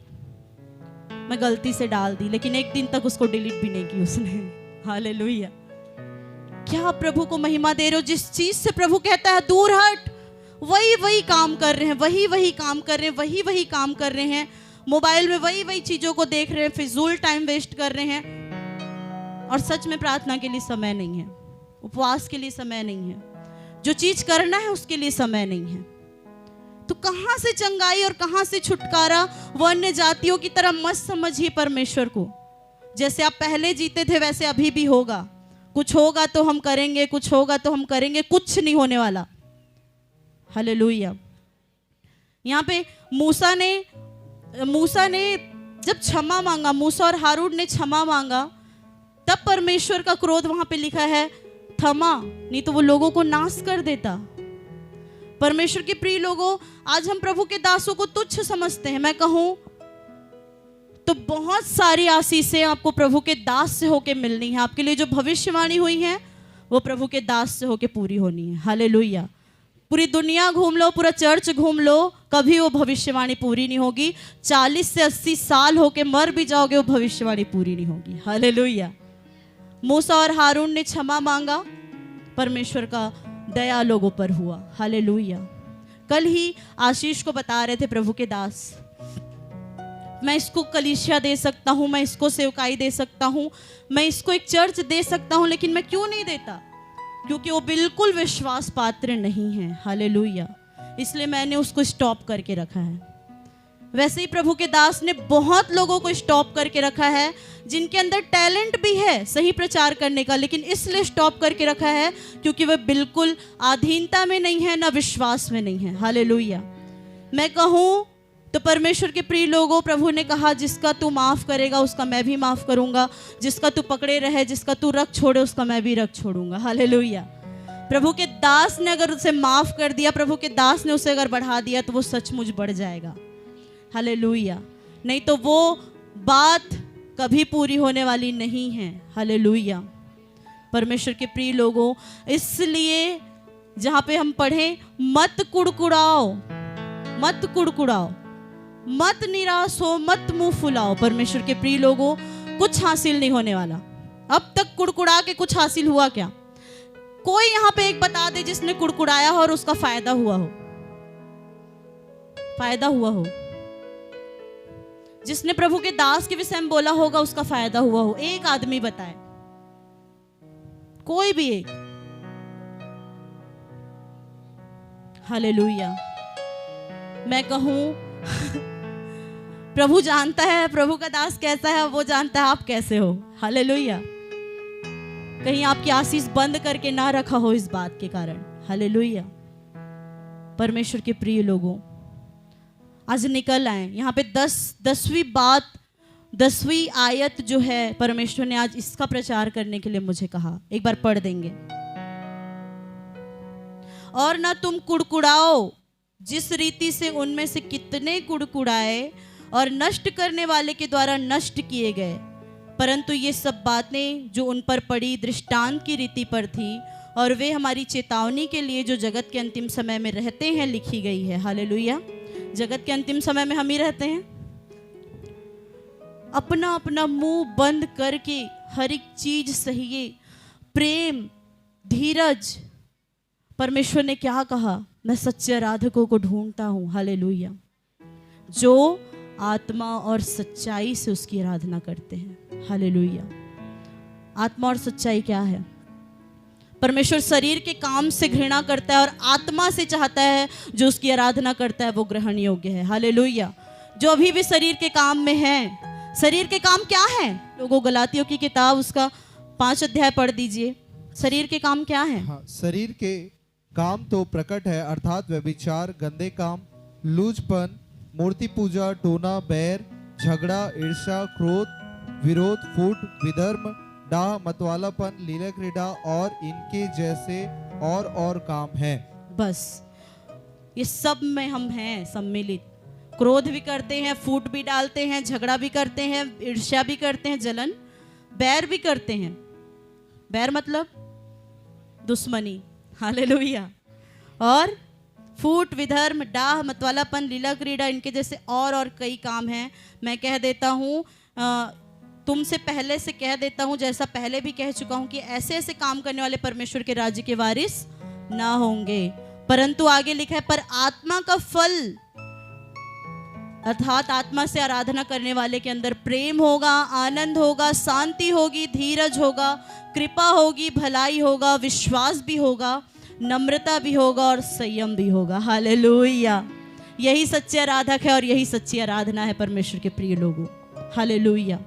मैं गलती से डाल दी, लेकिन एक दिन तक उसको डिलीट भी नहीं की उसने। हालेलुया। क्या प्रभु को महिमा दे रहे हो? जिस चीज से प्रभु कहता है दूर हट, वही काम कर रहे हैं, वही काम कर रहे हैं, वही काम कर रहे हैं। मोबाइल में वही चीजों को देख रहे हैं, फिजूल टाइम वेस्ट कर रहे हैं। और सच में प्रार्थना के लिए समय नहीं है, उपवास के लिए समय नहीं है, जो चीज करना है उसके लिए समय नहीं है। तो कहां से चंगाई और कहां से छुटकारा? वो अन्य जातियों की तरह मत समझिए परमेश्वर को। जैसे आप पहले जीते थे वैसे अभी भी होगा। कुछ होगा तो हम करेंगे, कुछ होगा तो हम करेंगे, कुछ नहीं होने वाला। हालेलुया। यहाँ पे मूसा ने जब क्षमा मांगा, मूसा और हारून ने क्षमा मांगा, तब परमेश्वर का क्रोध वहां पे लिखा है थमा, नहीं तो वो लोगों को नाश कर देता। परमेश्वर के प्रिय लोगों, आज हम प्रभु के दासों को तुच्छ समझते हैं। मैं कहूं तो बहुत सारी आशीषें आपको प्रभु के दास से होके मिलनी है। आपके लिए जो भविष्यवाणी हुई है वो प्रभु के दास से होके पूरी होनी है। हालेलुया। पूरी दुनिया घूम लो, पूरा चर्च घूम लो, कभी वो भविष्यवाणी पूरी नहीं होगी। 40 से 80 साल होके मर भी जाओगे, वो भविष्यवाणी पूरी नहीं होगी। हालेलुया। मूसा और हारून ने क्षमा मांगा, परमेश्वर का दया लोगों पर हुआ। हालेलुया। कल ही आशीष को बता रहे थे प्रभु के दास, मैं इसको कलीसिया दे सकता हूं, मैं इसको सेवकाई दे सकता हूं, मैं इसको एक चर्च दे सकता हूं, लेकिन मैं क्यों नहीं देता? क्योंकि वो बिल्कुल विश्वास पात्र नहीं है। हालेलुया। इसलिए मैंने उसको स्टॉप करके रखा है। वैसे ही प्रभु के दास ने बहुत लोगों को स्टॉप करके रखा है जिनके अंदर टैलेंट भी है सही प्रचार करने का, लेकिन इसलिए स्टॉप करके रखा है क्योंकि वे बिल्कुल अधीनता में नहीं है, ना विश्वास में नहीं है। हालेलुया। मैं कहूं तो परमेश्वर के प्रिय लोगों, प्रभु ने कहा जिसका तू माफ करेगा उसका मैं भी माफ करूंगा, जिसका तू पकड़े रहे, जिसका तू रख छोड़े उसका मैं भी रख छोड़ूंगा। हालेलुया। प्रभु के दास ने अगर उसे माफ कर दिया, प्रभु के दास ने उसे अगर बढ़ा दिया, तो वो सचमुच बढ़ जाएगा। हालेलुया। नहीं तो वो बात कभी पूरी होने वाली नहीं है। हालेलुया। परमेश्वर के प्रिय लोगों, इसलिए जहां पे हम पढ़े, मत कुड़कुड़ाओ, मत कुड़कुड़ाओ, मत निराश हो, मत मुंह फुलाओ। परमेश्वर के प्रिय लोगों, कुछ हासिल नहीं होने वाला। अब तक कुड़कुड़ा के कुछ हासिल हुआ क्या? कोई यहां पे एक बता दे जिसने कुड़कुड़ाया हो और उसका फायदा हुआ हो, फायदा हुआ हो। जिसने प्रभु के दास के विषय में बोला होगा उसका फायदा हुआ हो, एक आदमी बताए, कोई भी एक। हालेलुया। मैं कहूं प्रभु जानता है प्रभु का दास कैसा है, वो जानता है आप कैसे हो। हालेलुया। कहीं आपकी आशीष बंद करके ना रखा हो इस बात के कारण। हालेलुया। परमेश्वर के प्रिय लोगों, आज निकल आए यहाँ पे 10वीं बात, 10वीं आयत जो है, परमेश्वर ने आज इसका प्रचार करने के लिए मुझे कहा। एक बार पढ़ देंगे। और ना तुम कुड़कुड़ाओ जिस रीति से उनमें से कितने कुड़कुड़ाए और नष्ट करने वाले के द्वारा नष्ट किए गए, परंतु ये सब बातें जो उन पर पड़ी दृष्टांत की रीति पर थी, और वे हमारी चेतावनी के लिए जो जगत के अंतिम समय में रहते हैं लिखी गई है। हालेलुया। जगत के अंतिम समय में हम ही रहते हैं। अपना अपना मुंह बंद करके हर एक चीज सहिए, प्रेम, धीरज। परमेश्वर ने क्या कहा? मैं सच्चे आराधकों को ढूंढता हूं, हालेलुया, जो आत्मा और सच्चाई से उसकी आराधना करते हैं। हालेलुया। आत्मा और सच्चाई क्या है? परमेश्वर शरीर के काम से घृणा करता है और आत्मा से चाहता है जो उसकी आराधना करता है वो ग्रहण योग्य है। हालेलुया। जो अभी भी शरीर के काम में है, शरीर के काम क्या है लोगों? गलातियों की किताब उसका 5 अध्याय पढ़ दीजिए। शरीर के काम क्या है? हाँ, शरीर के काम तो प्रकट है, अर्थात व्यभिचार, गंदे काम, लूजपन, मूर्ति पूजा, टोना, बैर, झगड़ा, ईर्ष्या, क्रोध, विरोध, फूट, विधर्म, डाह, मतवालापन, लीला क्रीड़ा और इनके जैसे और काम हैं। बस ये सब में हम हैं सम्मिलित। क्रोध भी करते हैं, फूट भी डालते हैं, झगड़ा भी करते हैं, ईर्ष्या भी करते हैं, जलन, बैर भी करते हैं। बैर मतलब दुश्मनी। हालेलुया। और फूट, विधर्म, डाह, मतवालापन, लीला क्रीड़ा, इनके जैसे और कई काम हैं। मैं कह देता हूँ, तुमसे पहले से कह देता हूँ, जैसा पहले भी कह चुका हूँ, कि ऐसे ऐसे काम करने वाले परमेश्वर के राज्य के वारिस ना होंगे। परंतु आगे लिखा है, पर आत्मा का फल, अर्थात आत्मा से आराधना करने वाले के अंदर प्रेम होगा, आनंद होगा, शांति होगी, धीरज होगा, कृपा होगी, भलाई होगा, विश्वास भी होगा, नम्रता भी होगा और संयम भी होगा। हालेलुया। यही सच्चे आराधक है और यही सच्ची आराधना है परमेश्वर के प्रिय लोगों। हालेलुया।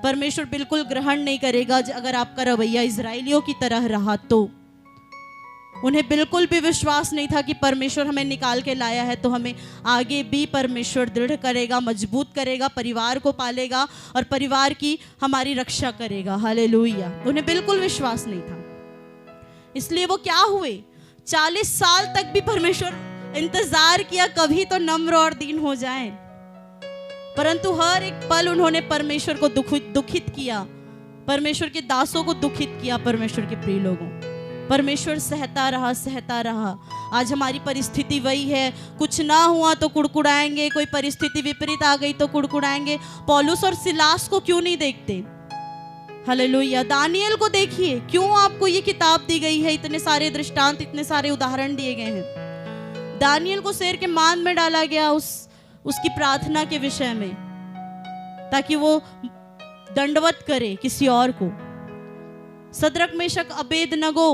परमेश्वर बिल्कुल ग्रहण नहीं करेगा अगर आपका रवैया इजराइलियों की तरह रहा तो। उन्हें बिल्कुल भी विश्वास नहीं था कि परमेश्वर हमें निकाल के लाया है तो हमें आगे भी परमेश्वर दृढ़ करेगा, मजबूत करेगा, परिवार को पालेगा और परिवार की हमारी रक्षा करेगा। हालेलुया। उन्हें बिल्कुल विश्वास नहीं था। इसलिए वो क्या हुए, 40 साल तक भी परमेश्वर इंतजार किया कभी तो नम्र और दीन हो जाएं, परंतु हर एक पल उन्होंने परमेश्वर को दुखित किया, परमेश्वर के दासों को दुखित किया। परमेश्वर के प्रिय लोगों, परमेश्वर सहता रहा। आज हमारी परिस्थिति वही है, कुछ ना हुआ तो कुड़कुड़ाएंगे, कोई परिस्थिति विपरीत आ गई तो कुड़कुड़ाएंगे। पौलुस और सिलास को क्यों नहीं देखते? हालेलुया। दानियल को देखिए, क्यों आपको ये किताब दी गई है? इतने सारे दृष्टांत, इतने सारे उदाहरण दिए गए हैं। दानियल को शेर के मान में डाला गया उसकी प्रार्थना के विषय में, ताकि वो दंडवत करे किसी और को। सद्रक, मेशक, अबेदनगो,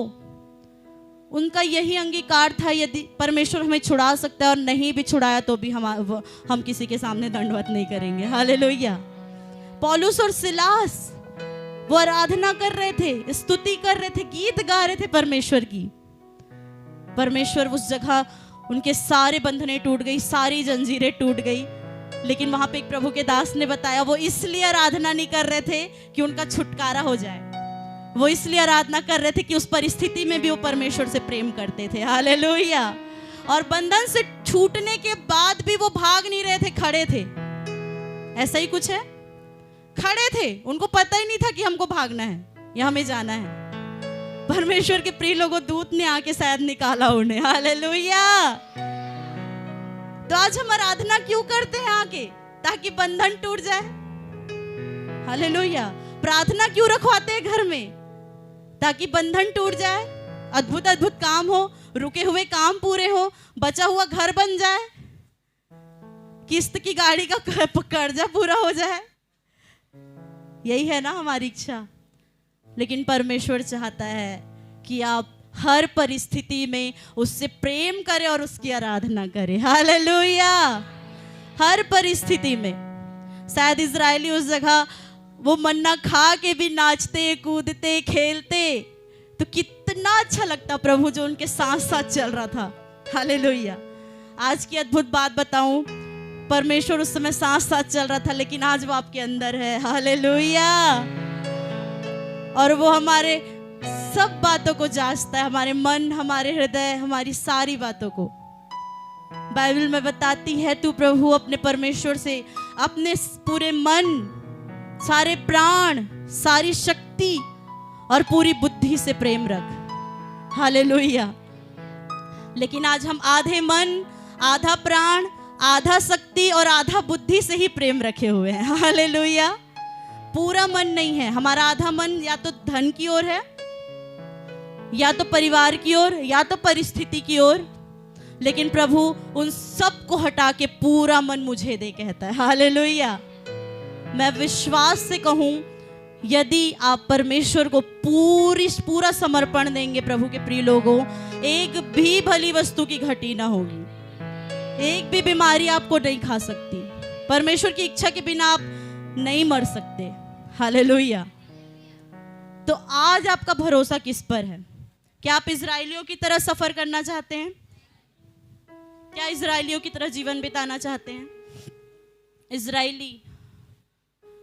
उनका यही अंगीकार था, यदि परमेश्वर हमें छुड़ा सकता है और नहीं भी छुड़ाया तो भी हम किसी के सामने दंडवत नहीं करेंगे। हालेलुया। पौलुस और सिलास वो आराधना कर रहे थे, स्तुति कर रहे थे, गीत गा रहे थे परमेश्वर की। परमेश्वर उस जगह, उनके सारे बंधने टूट गई, सारी जंजीरें टूट गई, लेकिन वहां पे एक प्रभु के दास ने बताया वो इसलिए आराधना नहीं कर रहे थे कि उनका छुटकारा हो जाए, वो इसलिए आराधना कर रहे थे कि उस परिस्थिति में भी वो परमेश्वर से प्रेम करते थे। हालेलुया। और बंधन से छूटने के बाद भी वो भाग नहीं रहे थे, खड़े थे। ऐसा ही कुछ है, खड़े थे, उनको पता ही नहीं था कि हमको भागना है या हमें जाना है। परमेश्वर के प्रिय लोगों, दूत ने आके शायद निकाला उन्हें। हालेलुया। तो आज हम आराधना क्यों करते हैं आके? ताकि बंधन टूट जाए। हालेलुया। प्रार्थना क्यों रखवाते हैं घर में? ताकि बंधन टूट जाए, अद्भुत अद्भुत काम हो, रुके हुए काम पूरे हो, बचा हुआ घर बन जाए, किस्त की गाड़ी का कर्जा पूरा हो जाए। यही है ना हमारी इच्छा। लेकिन परमेश्वर चाहता है कि आप हर परिस्थिति में उससे प्रेम करें और उसकी आराधना करें। हालेलुया। हर परिस्थिति में। शायद इजरायली उस जगह वो मन्ना खा के भी नाचते, कूदते, खेलते, तो कितना अच्छा लगता प्रभु जो उनके साथ साथ चल रहा था। हालेलुया। आज की अद्भुत बात बताऊं, परमेश्वर उस समय साथ साथ चल रहा था, लेकिन आज वो आपके अंदर है। हालेलुया। और वो हमारे सब बातों को जांचता है, हमारे मन, हमारे हृदय, हमारी सारी बातों को। बाइबल में बताती है, तू प्रभु अपने परमेश्वर से अपने पूरे मन, सारे प्राण, सारी शक्ति और पूरी बुद्धि से प्रेम रख। हालेलुया। लेकिन आज हम आधे मन, आधा प्राण, आधा शक्ति और आधा बुद्धि से ही प्रेम रखे हुए हैं। हालेलुया। पूरा मन नहीं है हमारा। आधा मन या तो धन की ओर है, या तो परिवार की ओर, या तो परिस्थिति की ओर। लेकिन प्रभु उन सब को हटा के पूरा मन मुझे दे कहता है। हालेलुया। मैं विश्वास से कहूं, यदि आप परमेश्वर को पूरा समर्पण देंगे प्रभु के प्रिय लोगों, एक भी भली वस्तु की घटी ना होगी, एक भी बीमारी आपको नहीं खा सकती। परमेश्वर की इच्छा के बिना आप नहीं मर सकते। हालेलुया। तो आज आपका भरोसा किस पर है? क्या आप इजराइलियों की तरह सफर करना चाहते हैं? क्या इजराइलियों की तरह जीवन बिताना चाहते हैं? इजराइली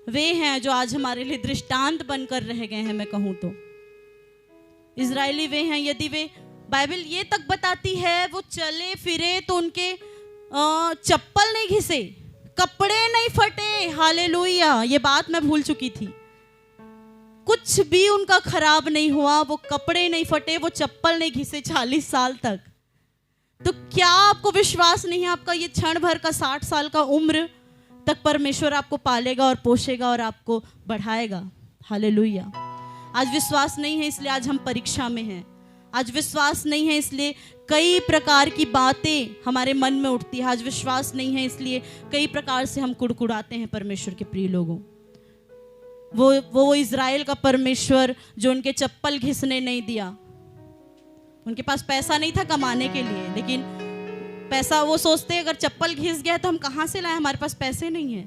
वे हैं जो आज हमारे लिए दृष्टांत बनकर रह गए हैं। मैं कहूं तो इजराइली वे हैं, यदि वे, बाइबल ये तक बताती है, वो चले फिरे तो उनके चप्पल नहीं घिसे, कपड़े नहीं फटे। हालेलुया। ये बात मैं भूल चुकी थी। कुछ भी उनका खराब नहीं हुआ, वो कपड़े नहीं फटे, वो चप्पल नहीं घिसे 40 साल तक। तो क्या आपको विश्वास नहीं है आपका ये क्षण भर का 60 साल का उम्र तक परमेश्वर आपको पालेगा और पोषेगा और आपको बढ़ाएगा? हालेलुया। आज विश्वास नहीं है इसलिए आज हम परीक्षा में हैं। आज विश्वास नहीं है इसलिए कई प्रकार की बातें हमारे मन में उठती है। आज विश्वास नहीं है इसलिए कई प्रकार से हम कुड़कुड़ाते हैं। परमेश्वर के प्रिय लोगों, वो इज़राइल का परमेश्वर जो उनके चप्पल घिसने नहीं दिया। उनके पास पैसा नहीं था कमाने के लिए, लेकिन पैसा, वो सोचते अगर चप्पल घिस गया तो हम कहाँ से लाएं, हमारे पास पैसे नहीं है।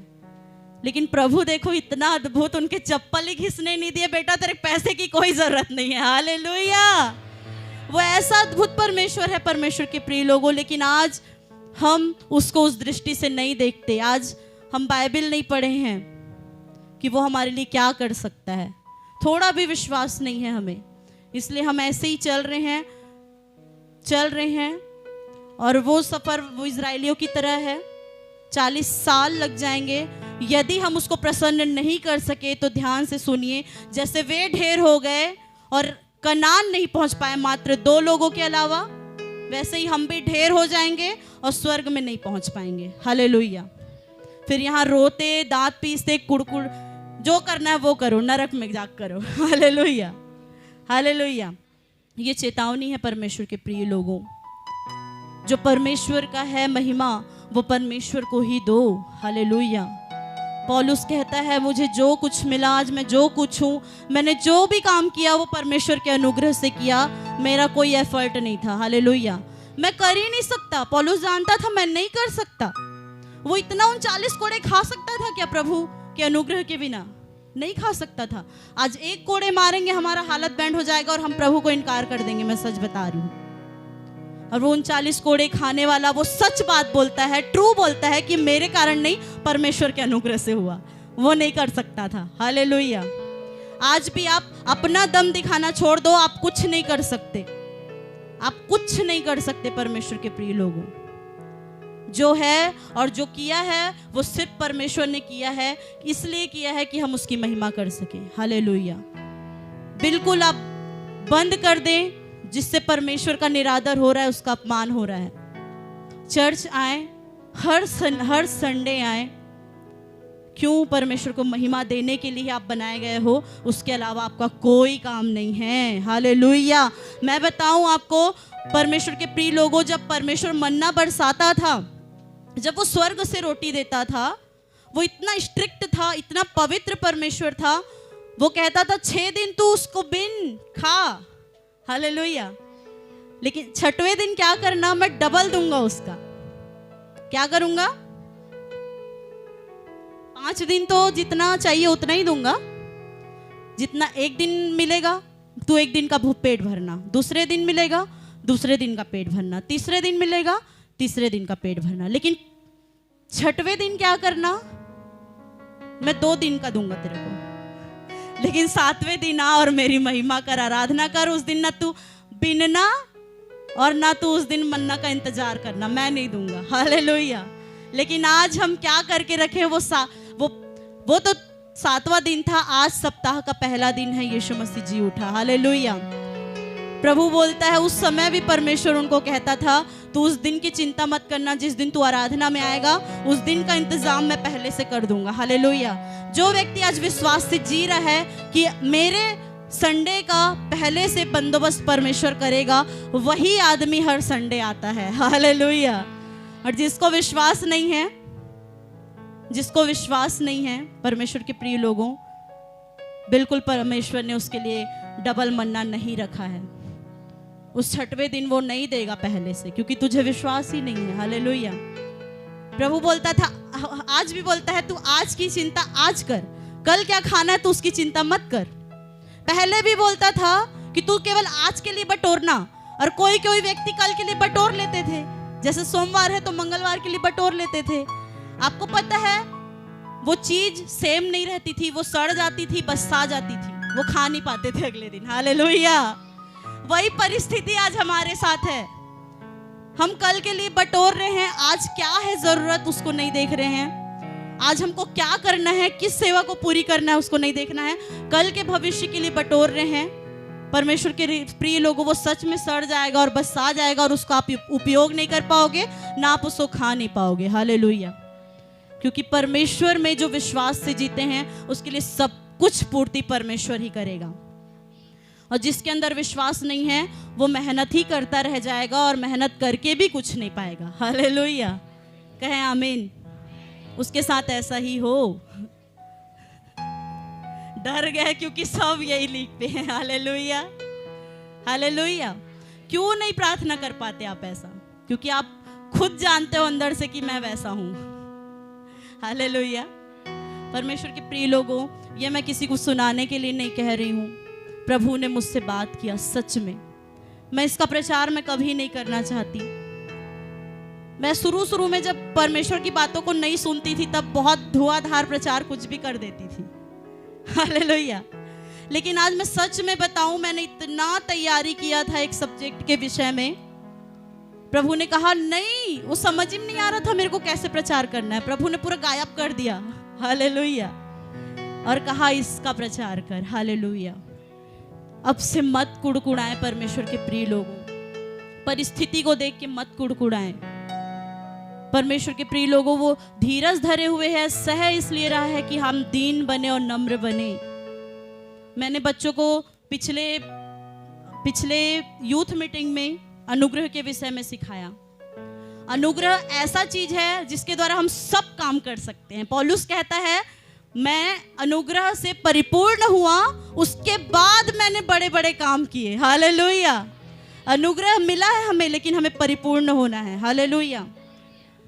लेकिन प्रभु देखो इतना अद्भुत, उनके चप्पल ही घिसने नहीं दिए। बेटा तेरे पैसे की कोई जरूरत नहीं है। हालेलुया। वो ऐसा अद्भुत परमेश्वर है परमेश्वर के प्रिय लोगों। लेकिन आज हम उसको उस दृष्टि से नहीं देखते। आज हम बाइबल नहीं पढ़े हैं कि वो हमारे लिए क्या कर सकता है। थोड़ा भी विश्वास नहीं है हमें, इसलिए हम ऐसे ही चल रहे हैं और वो सफर वो इजराइलियों की तरह है। 40 साल लग जाएंगे। यदि हम उसको प्रसन्न नहीं कर सके तो ध्यान से सुनिए, जैसे वे ढेर हो गए और कनान नहीं पहुंच पाए मात्र 2 लोगों के अलावा, वैसे ही हम भी ढेर हो जाएंगे और स्वर्ग में नहीं पहुंच पाएंगे। हालेलुया। फिर यहाँ रोते, दांत पीसते, कुड़कुड़, जो करना है वो करो, नरक में जाग करो। हालेलुया। हालेलुया। ये चेतावनी है परमेश्वर के प्रिय लोगों। जो परमेश्वर का है महिमा, वो परमेश्वर को ही दो। हालेलुया। पौलुस कहता है, मुझे जो कुछ मिला, आज मैं जो कुछ हूँ, मैंने जो भी काम किया वो परमेश्वर के अनुग्रह से किया, मेरा कोई एफर्ट नहीं था। हालेलुया। मैं कर ही नहीं सकता। पौलुस जानता था मैं नहीं कर सकता। वो इतना 39 कोड़े खा सकता था क्या प्रभु के अनुग्रह के बिना? नहीं खा सकता था। आज 1 कोड़े मारेंगे हमारा हालत बैंड हो जाएगा और हम प्रभु को इनकार कर देंगे। मैं सच बता रही हूँ। और वो 39 कोड़े खाने वाला वो सच बात बोलता है, ट्रू बोलता है कि मेरे कारण नहीं, परमेश्वर के अनुग्रह से हुआ। वो नहीं कर सकता था। हालेलुया। आज भी आप अपना दम दिखाना छोड़ दो, आप कुछ नहीं कर सकते। आप कुछ नहीं कर सकते परमेश्वर के प्रिय लोगों। जो है और जो किया है वो सिर्फ परमेश्वर ने किया है, इसलिए किया है कि हम उसकी महिमा कर सके। हालेलुया। बिल्कुल आप बंद कर दें जिससे परमेश्वर का निरादर हो रहा है, उसका अपमान हो रहा है। चर्च आए, हर संडे आए। क्यों? परमेश्वर को महिमा देने के लिए आप बनाए गए हो, उसके अलावा आपका कोई काम नहीं है। हालेलुया। मैं बताऊं आपको, परमेश्वर के प्रिय लोगों, जब परमेश्वर मन्ना बरसाता था, जब वो स्वर्ग से रोटी देता था, वो इतना स्ट्रिक्ट था, इतना पवित्र परमेश्वर था। वो कहता था 6 दिन तू उसको बिन खा। हालेलुया। लेकिन 6वें दिन क्या करना? मैं डबल दूंगा उसका। क्या करूंगा? 5 दिन तो जितना चाहिए उतना ही दूंगा। जितना 1 दिन मिलेगा तो 1 दिन का पेट भरना, दूसरे दिन मिलेगा दूसरे दिन का पेट भरना, तीसरे दिन मिलेगा तीसरे दिन का पेट भरना। लेकिन 6वें दिन क्या करना? मैं 2 दिन का दूंगा तेरे को, लेकिन 7वें दिन आ और मेरी महिमा कर, आराधना कर। उस दिन ना तू बिनना और ना तू उस दिन मन्ना का इंतजार करना, मैं नहीं दूंगा। हालेलुया। लेकिन आज हम क्या करके रखे, वो तो 7वां दिन था, आज सप्ताह का पहला दिन है, यीशु मसीह जी उठा। हालेलुया। प्रभु बोलता है, उस समय भी परमेश्वर उनको कहता था तू उस दिन की चिंता मत करना, जिस दिन तू आराधना में आएगा उस दिन का इंतजाम मैं पहले से कर दूंगा। हालेलुया। जो व्यक्ति आज विश्वास से जी रहा है कि मेरे संडे का पहले से बंदोबस्त परमेश्वर करेगा, वही आदमी हर संडे आता है। हालेलुया। और जिसको विश्वास नहीं है परमेश्वर के प्रिय लोगों, बिल्कुल परमेश्वर ने उसके लिए डबल मन्ना नहीं रखा है। उस 6वें दिन वो नहीं देगा पहले से, क्योंकि तुझे विश्वास ही नहीं है। हालेलुया। प्रभु बोलता था, आज भी बोलता है, तू आज की चिंता आज कर, कल क्या खाना है तू उसकी चिंता मत कर। पहले भी बोलता था कि तू केवल आज के लिए बटोरना, और कोई व्यक्ति कल के लिए बटोर लेते थे, जैसे सोमवार है तो मंगलवार के लिए बटोर लेते थे। आपको पता है वो चीज सेम नहीं रहती थी, वो सड़ जाती थी, बसा जाती थी, वो खा नहीं पाते थे अगले दिन। हालेलुया। वही परिस्थिति आज हमारे साथ है। हम कल के लिए बटोर रहे हैं, आज क्या है जरूरत उसको नहीं देख रहे हैं, आज हमको क्या करना है, किस सेवा को पूरी करना है उसको नहीं देखना है, कल के भविष्य के लिए बटोर रहे हैं। परमेश्वर के प्रिय लोगों, वो सच में सड़ जाएगा और बसा जाएगा, और उसका आप उपयोग नहीं कर पाओगे, ना आप उसको खा नहीं पाओगे। हालेलुया। क्योंकि परमेश्वर में जो विश्वास से जीते हैं उसके लिए सब कुछ पूर्ति परमेश्वर ही करेगा। और जिसके अंदर विश्वास नहीं है वो मेहनत ही करता रह जाएगा, और मेहनत करके भी कुछ नहीं पाएगा। हालेलुया। कहें आमीन। उसके साथ ऐसा ही हो। डर गए क्योंकि सब यही लीक पे हैं। हालेलुया। हालेलुया। क्यों नहीं प्रार्थना कर पाते आप ऐसा? क्योंकि आप खुद जानते हो अंदर से कि मैं वैसा हूं। हालेलुया। परमेश्वर के प्रिय लोगों, ये मैं किसी को सुनाने के लिए नहीं कह रही हूं, प्रभु ने मुझसे बात किया सच में। मैं इसका प्रचार मैं कभी नहीं करना चाहती। मैं शुरू में जब परमेश्वर की बातों को नहीं सुनती थी तब बहुत धुआंधार प्रचार कुछ भी कर देती थी। हालेलुया। लेकिन आज मैं सच में बताऊं, मैंने इतना तैयारी किया था एक सब्जेक्ट के विषय में, प्रभु ने कहा नहीं, वो समझ ही नहीं आ रहा था मेरे को कैसे प्रचार करना है। प्रभु ने पूरा गायब कर दिया। हालेलुया। और कहा इसका प्रचार कर। हालेलुया। अब से मत कुड़कुड़ाएं परमेश्वर के प्रिय लोगों, परिस्थिति को देख के मत कुड़कुड़ाएं। परमेश्वर के प्रिय लोगों, वो धीरज धरे हुए है, सह इसलिए रहा है कि हम दीन बने और नम्र बने। मैंने बच्चों को पिछले यूथ मीटिंग में अनुग्रह के विषय में सिखाया। अनुग्रह ऐसा चीज है जिसके द्वारा हम सब काम कर सकते हैं। पौलुस कहता है, मैं अनुग्रह से परिपूर्ण हुआ, उसके बाद मैंने बड़े बड़े काम किए। हालेलुया। अनुग्रह मिला है हमें, लेकिन हमें परिपूर्ण होना है। हालेलुया।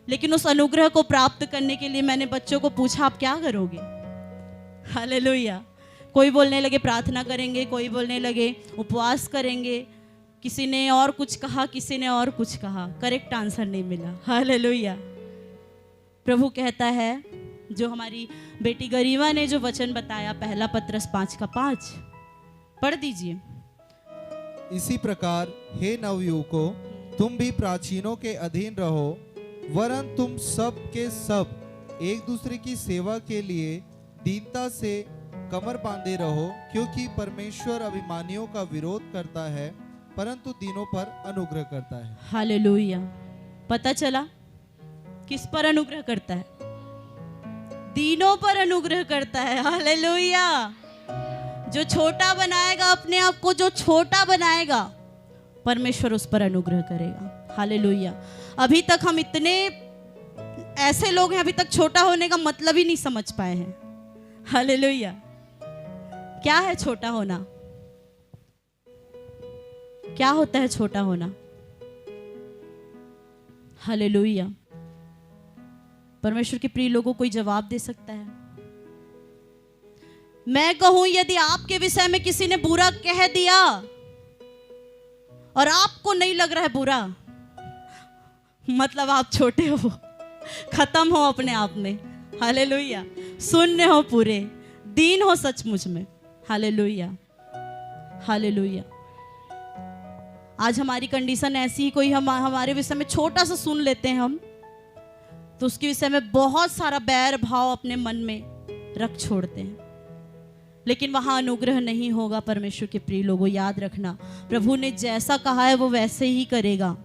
लेकिन उस अनुग्रह को प्राप्त करने के लिए मैंने बच्चों को पूछा, आप क्या करोगे? हालेलुया। कोई बोलने लगे प्रार्थना करेंगे, कोई बोलने लगे उपवास करेंगे, किसी ने और कुछ कहा, किसी ने और कुछ कहा। करेक्ट आंसर नहीं मिला। हालेलुया। प्रभु कहता है, जो हमारी बेटी गरिमा ने जो वचन बताया, पहला पत्रस 5:5 पढ़ दीजिए। इसी प्रकार हे नवयुवकों, तुम भी प्राचीनों के अधीन रहो, वरन तुम सब के सब एक दूसरे की सेवा के लिए दीनता से कमर बांधे रहो, क्योंकि परमेश्वर अभिमानियों का विरोध करता है परंतु दीनों पर अनुग्रह करता है। हालेलुया। पता चला किस पर अनुग्रह करता है? दीनों पर अनुग्रह करता है। हालेलुया। जो छोटा बनाएगा, अपने आप को जो छोटा बनाएगा, परमेश्वर उस पर अनुग्रह करेगा। हालेलुया। अभी तक हम इतने ऐसे लोग हैं, अभी तक छोटा होने का मतलब ही नहीं समझ पाए हैं। हालेलुया। क्या है छोटा होना? क्या होता है छोटा होना? हालेलुया। परमेश्वर के प्रिय लोगों, कोई जवाब दे सकता है? मैं कहूं, यदि आपके विषय में किसी ने बुरा कह दिया और आपको नहीं लग रहा है बुरा, मतलब आप छोटे हो, खत्म हो अपने आप में। हालेलुया। शून्य हो पूरे, दीन हो सचमुच में। हालेलुया। हालेलुया। आज हमारी कंडीशन ऐसी ही, कोई हमारे विषय में छोटा सा सुन लेते हैं हम, तो उसके विषय में बहुत सारा बैर भाव अपने मन में रख छोड़ते हैं, लेकिन वहां अनुग्रह नहीं होगा। परमेश्वर के प्रिय लोगों, याद रखना, प्रभु ने जैसा कहा है वो वैसे ही करेगा।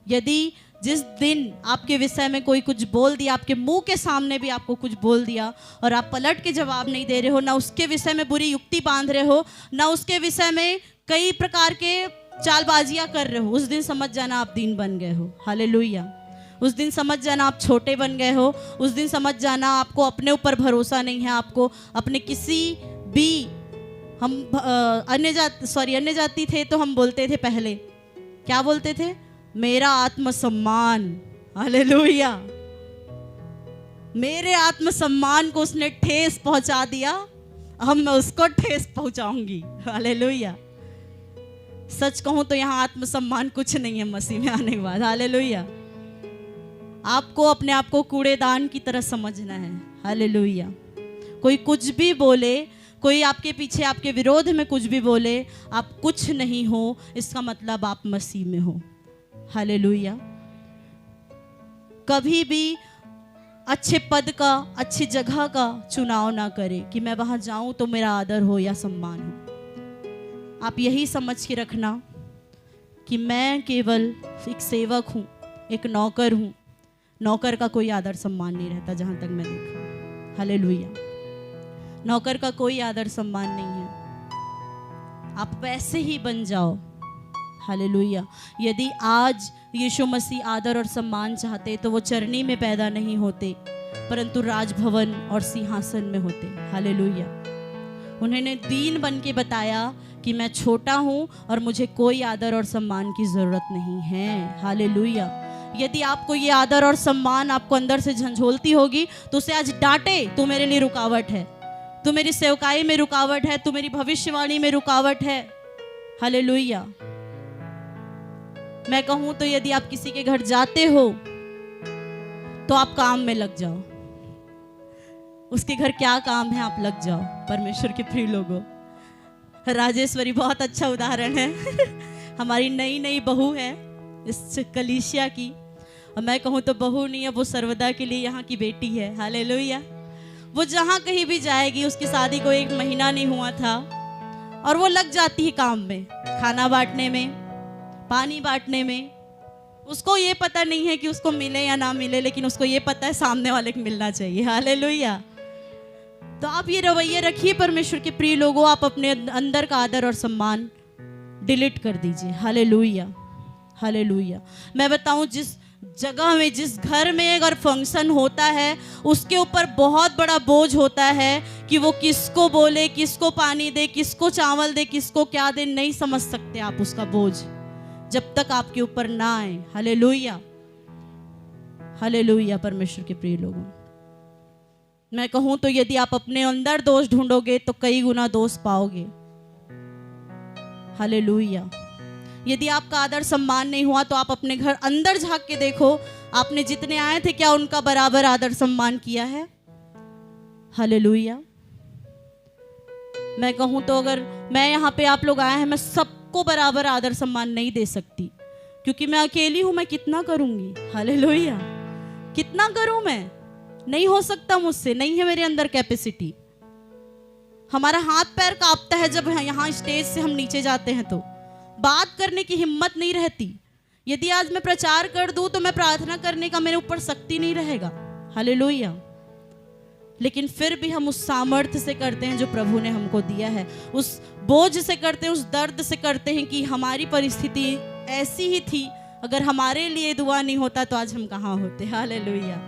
यदि जिस दिन आपके विषय में कोई कुछ बोल दिया, आपके मुंह के सामने भी आपको कुछ बोल दिया और आप पलट के जवाब नहीं दे रहे हो, ना उसके विषय में बुरी युक्ति बांध रहे हो, ना उसके विषय में कई प्रकार के चालबाजियां कर रहे हो, उस दिन समझ जाना आप दीन बन गए हो। हालेलुया। उस दिन समझ जाना आप छोटे बन गए हो। उस दिन समझ जाना आपको अपने ऊपर भरोसा नहीं है, आपको अपने किसी भी, हम अन्य जाति थे तो हम बोलते थे पहले, क्या बोलते थे? मेरा आत्मसम्मान। हालेलुया। मेरे आत्मसम्मान को उसने ठेस पहुंचा दिया, अब मैं उसको ठेस पहुंचाऊंगी। हालेलुया। सच कहूं तो यहाँ आत्मसम्मान कुछ नहीं है मसीह में आने के बाद। हालेलुया। आपको अपने आप को कूड़ेदान की तरह समझना है। हालेलुया। कोई कुछ भी बोले, कोई आपके पीछे आपके विरोध में कुछ भी बोले, आप कुछ नहीं हो, इसका मतलब आप मसीह में हो। हालेलुया। कभी भी अच्छे पद का, अच्छी जगह का चुनाव ना करें कि मैं वहां जाऊं तो मेरा आदर हो या सम्मान हो। आप यही समझ के रखना कि मैं केवल एक सेवक हूं, एक नौकर हूं। नौकर का कोई आदर सम्मान नहीं रहता जहां तक मैं देखा। हालेलुया। नौकर का कोई आदर सम्मान नहीं है। आप वैसे ही बन जाओ। हालेलुया। यदि आज यीशु मसीह आदर और सम्मान चाहते तो वो चरनी में पैदा नहीं होते, परंतु राजभवन और सिंहासन में होते। हालेलुया। उन्होंने दीन बन के बताया कि मैं छोटा हूं और मुझे कोई आदर और सम्मान की जरूरत नहीं है। हालेलुया। यदि आपको ये आदर और सम्मान आपको अंदर से झंझोलती होगी तो उसे आज डांटे, तू मेरे लिए रुकावट है, तू मेरी सेवकाई में रुकावट है, तू मेरी भविष्यवाणी में रुकावट है। हालेलुया। मैं कहूं तो यदि आप किसी के घर जाते हो तो आप काम में लग जाओ। उसके घर क्या काम है, आप लग जाओ। परमेश्वर के प्रिय लोगों, राजेश्वरी बहुत अच्छा उदाहरण है। हमारी नई नई बहू है इस कलीसिया की, और मैं कहूं तो बहू नहीं है, वो सर्वदा के लिए यहाँ की बेटी है। हालेलुया। वो जहाँ कहीं भी जाएगी, उसकी शादी को 1 महीना नहीं हुआ था और वो लग जाती है काम में, खाना बांटने में, पानी बांटने में। उसको ये पता नहीं है कि उसको मिले या ना मिले, लेकिन उसको ये पता है सामने वाले को मिलना चाहिए। हालेलुया। तो आप ये रवैया रखिए परमेश्वर के प्रिय लोगों, आप अपने अंदर का आदर और सम्मान डिलीट कर दीजिए। हालेलुया। हालेलुया। मैं बताऊं, जिस जगह में, जिस घर में अगर फंक्शन होता है, उसके ऊपर बहुत बड़ा बोझ होता है कि वो किसको बोले, किसको पानी दे, किसको चावल दे, किसको क्या दे। नहीं समझ सकते आप उसका बोझ जब तक आपके ऊपर ना आए। हालेलुया। हालेलुया। परमेश्वर के प्रिय लोगों, मैं कहूं तो यदि आप अपने अंदर दोष ढूंढोगे तो कई गुना दोष पाओगे। हालेलुया। यदि आपका आदर सम्मान नहीं हुआ तो आप अपने घर अंदर झांक के देखो, आपने जितने आए थे क्या उनका बराबर आदर सम्मान किया है? हालेलुया। मैं कहूं तो अगर मैं यहाँ पे, आप लोग आए हैं, मैं सबको बराबर आदर सम्मान नहीं दे सकती, क्योंकि मैं अकेली हूं। मैं कितना करूंगी? हालेलुया। कितना करूं मैं? नहीं हो सकता मुझसे, नहीं है मेरे अंदर कैपेसिटी। हमारा हाथ पैर कांपता है जब यहाँ स्टेज से हम नीचे जाते हैं, तो बात करने की हिम्मत नहीं रहती। यदि आज मैं प्रचार कर दूं तो मैं प्रार्थना करने का मेरे ऊपर शक्ति नहीं रहेगा। हालेलुया। लेकिन फिर भी हम उस सामर्थ्य से करते हैं जो प्रभु ने हमको दिया है, उस बोझ से करते हैं, उस दर्द से करते हैं कि हमारी परिस्थिति ऐसी ही थी, अगर हमारे लिए दुआ नहीं होता तो आज हम कहाँ होते। हालेलुया।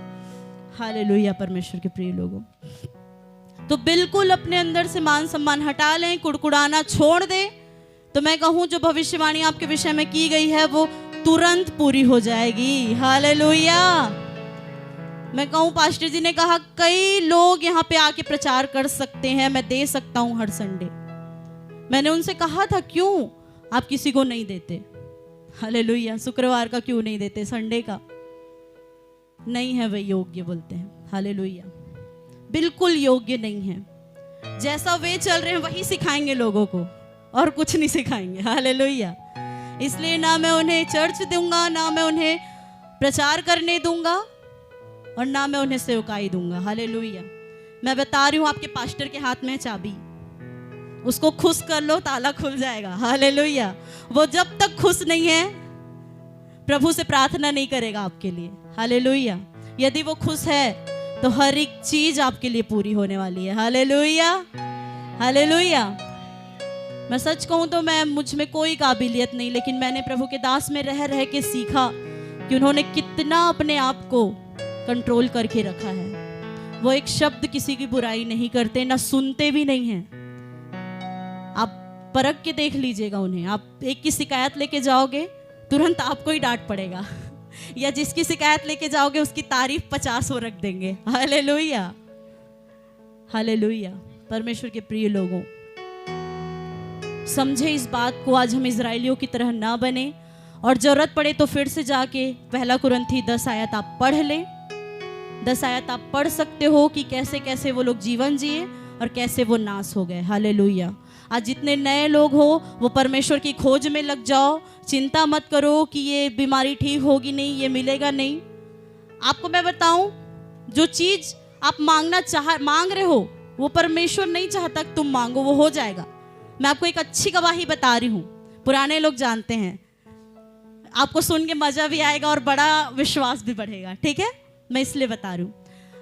हालेलुया। परमेश्वर के प्रिय लोगों, तो बिल्कुल अपने अंदर से मान सम्मान हटा लें, कुड़कुड़ाना छोड़ दें। तो मैं कहूं जो भविष्यवाणी आपके विषय में की गई है वो तुरंत पूरी हो जाएगी। हालेलुया। मैं कहूं, पास्टर जी ने कहा कई लोग यहाँ पे आके प्रचार कर सकते हैं, मैं दे सकता हूं हर संडे। मैंने उनसे कहा था क्यों आप किसी को नहीं देते? हालेलुया। शुक्रवार का क्यों नहीं देते? संडे का नहीं है वे योग्य, बोलते हैं। हालेलुया। बिल्कुल योग्य नहीं है। जैसा वे चल रहे हैं वही सिखाएंगे लोगों को, और कुछ नहीं सिखाएंगे। हालेलुया। इसलिए ना मैं उन्हें चर्च दूंगा, ना मैं उन्हें प्रचार करने दूंगा और ना मैं उन्हें सेवकाई दूंगा। हालेलुया। मैं बता रही हूँ, आपके पास्टर के हाथ में है चाबी, उसको खुश कर लो, ताला खुल जाएगा। हालेलुया। वो जब तक खुश नहीं है प्रभु से प्रार्थना नहीं करेगा आपके लिए। हालेलुया। यदि वो खुश है तो हर एक चीज आपके लिए पूरी होने वाली है। Hallelujah, hallelujah. मैं सच कहूं तो मुझ में कोई काबिलियत नहीं, लेकिन मैंने प्रभु के दास में रह रह के सीखा कि उन्होंने कितना अपने आप को कंट्रोल करके रखा है। वो एक शब्द किसी की बुराई नहीं करते, ना सुनते भी नहीं हैं। आप परख के देख लीजिएगा उन्हें। आप एक की शिकायत लेके जाओगे, तुरंत आपको ही डांट पड़ेगा या जिसकी शिकायत लेके जाओगे उसकी तारीफ 50 वो रख देंगे। Hallelujah, hallelujah. परमेश्वर के प्रिय लोगों, समझे इस बात को। आज हम इजराइलियों की तरह ना बने, और जरूरत पड़े तो फिर से जाके 1 कुरिन्थी 10 आयत आप पढ़ ले। 10 आयत आप पढ़ सकते हो कि कैसे कैसे वो लोग जीवन जिए और कैसे वो नाश हो गए। हालेलुया। आज जितने नए लोग हो वो परमेश्वर की खोज में लग जाओ। चिंता मत करो कि ये बीमारी ठीक होगी नहीं, ये मिलेगा नहीं। आपको मैं बताऊं, जो चीज आप मांग रहे हो वो परमेश्वर नहीं चाहता कि तुम मांगो, वो हो जाएगा। मैं आपको एक अच्छी गवाही बता रही हूँ, पुराने लोग जानते हैं, आपको सुन के मजा भी आएगा और बड़ा विश्वास भी बढ़ेगा। ठीक है, मैं इसलिए बता रही हूँ।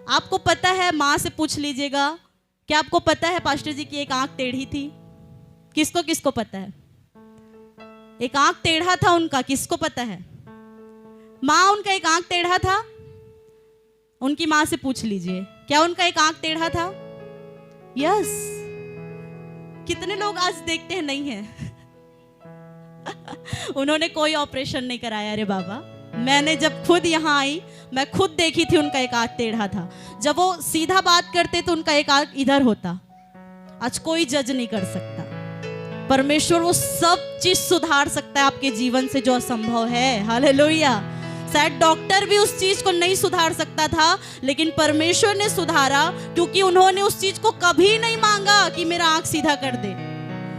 आपको पता है, माँ से पूछ लीजिएगा, क्या आपको पता है पास्टर जी की एक आंख टेढ़ी थी? किसको किसको पता है? एक आंख टेढ़ा था उनका, किसको पता है? माँ, उनका एक आंख टेढ़ा था। उनकी माँ से पूछ लीजिए, क्या उनका एक आंख टेढ़ा था? यस। कितने लोग आज देखते हैं नहीं है उन्होंने कोई ऑपरेशन नहीं कराया। अरे बाबा, मैंने जब खुद यहाँ आई, मैं खुद देखी थी, उनका एक आंख टेढ़ा था। जब वो सीधा बात करते तो उनका एक आंख इधर होता। आज कोई जज नहीं कर सकता। परमेश्वर वो सब चीज सुधार सकता है आपके जीवन से जो असंभव है। हालेलुया। शायद डॉक्टर भी उस चीज को नहीं सुधार सकता था, लेकिन परमेश्वर ने सुधारा, क्योंकि उन्होंने उस चीज को कभी नहीं मांगा कि मेरा आंख सीधा कर दे।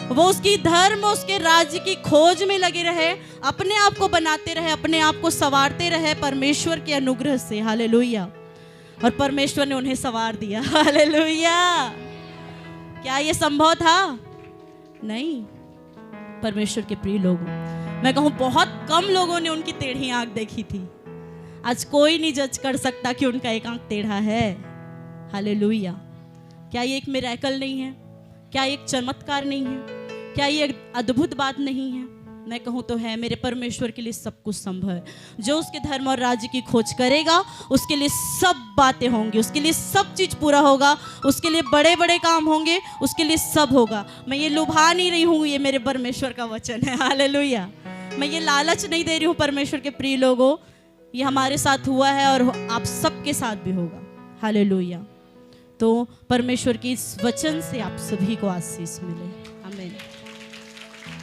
वो उसकी धर्म, उसके राज्य की खोज में लगे रहे, अपने आप को बनाते रहे, अपने आप को संवारते रहे परमेश्वर के अनुग्रह से। हालेलुया। और परमेश्वर ने उन्हें संवार दिया। हालेलुया। क्या ये संभव था? नहीं। परमेश्वर के प्रिय लोगों, मैं कहूं बहुत कम लोगों ने उनकी टेढ़ी आंख देखी थी। आज कोई नहीं जज कर सकता कि उनका एक आंख टेढ़ा है। हालेलुया। क्या ये एक मिरेकल नहीं है? क्या ये एक चमत्कार नहीं है? क्या ये एक अद्भुत बात नहीं है? मैं कहूँ तो है। मेरे परमेश्वर के लिए सब कुछ संभव है। जो उसके धर्म और राज्य की खोज करेगा उसके लिए सब बातें होंगी, उसके लिए सब चीज पूरा होगा, उसके लिए बड़े बड़े काम होंगे, उसके लिए सब होगा। मैं ये लुभा नहीं रही हूँ, ये मेरे परमेश्वर का वचन है। हालेलुया। मैं ये लालच नहीं दे रही हूँ परमेश्वर के प्रिय लोगों, ये हमारे साथ हुआ है और आप सबके साथ भी होगा। हालेलुया। तो परमेश्वर के इस वचन से आप सभी को आशीष मिले। आमीन।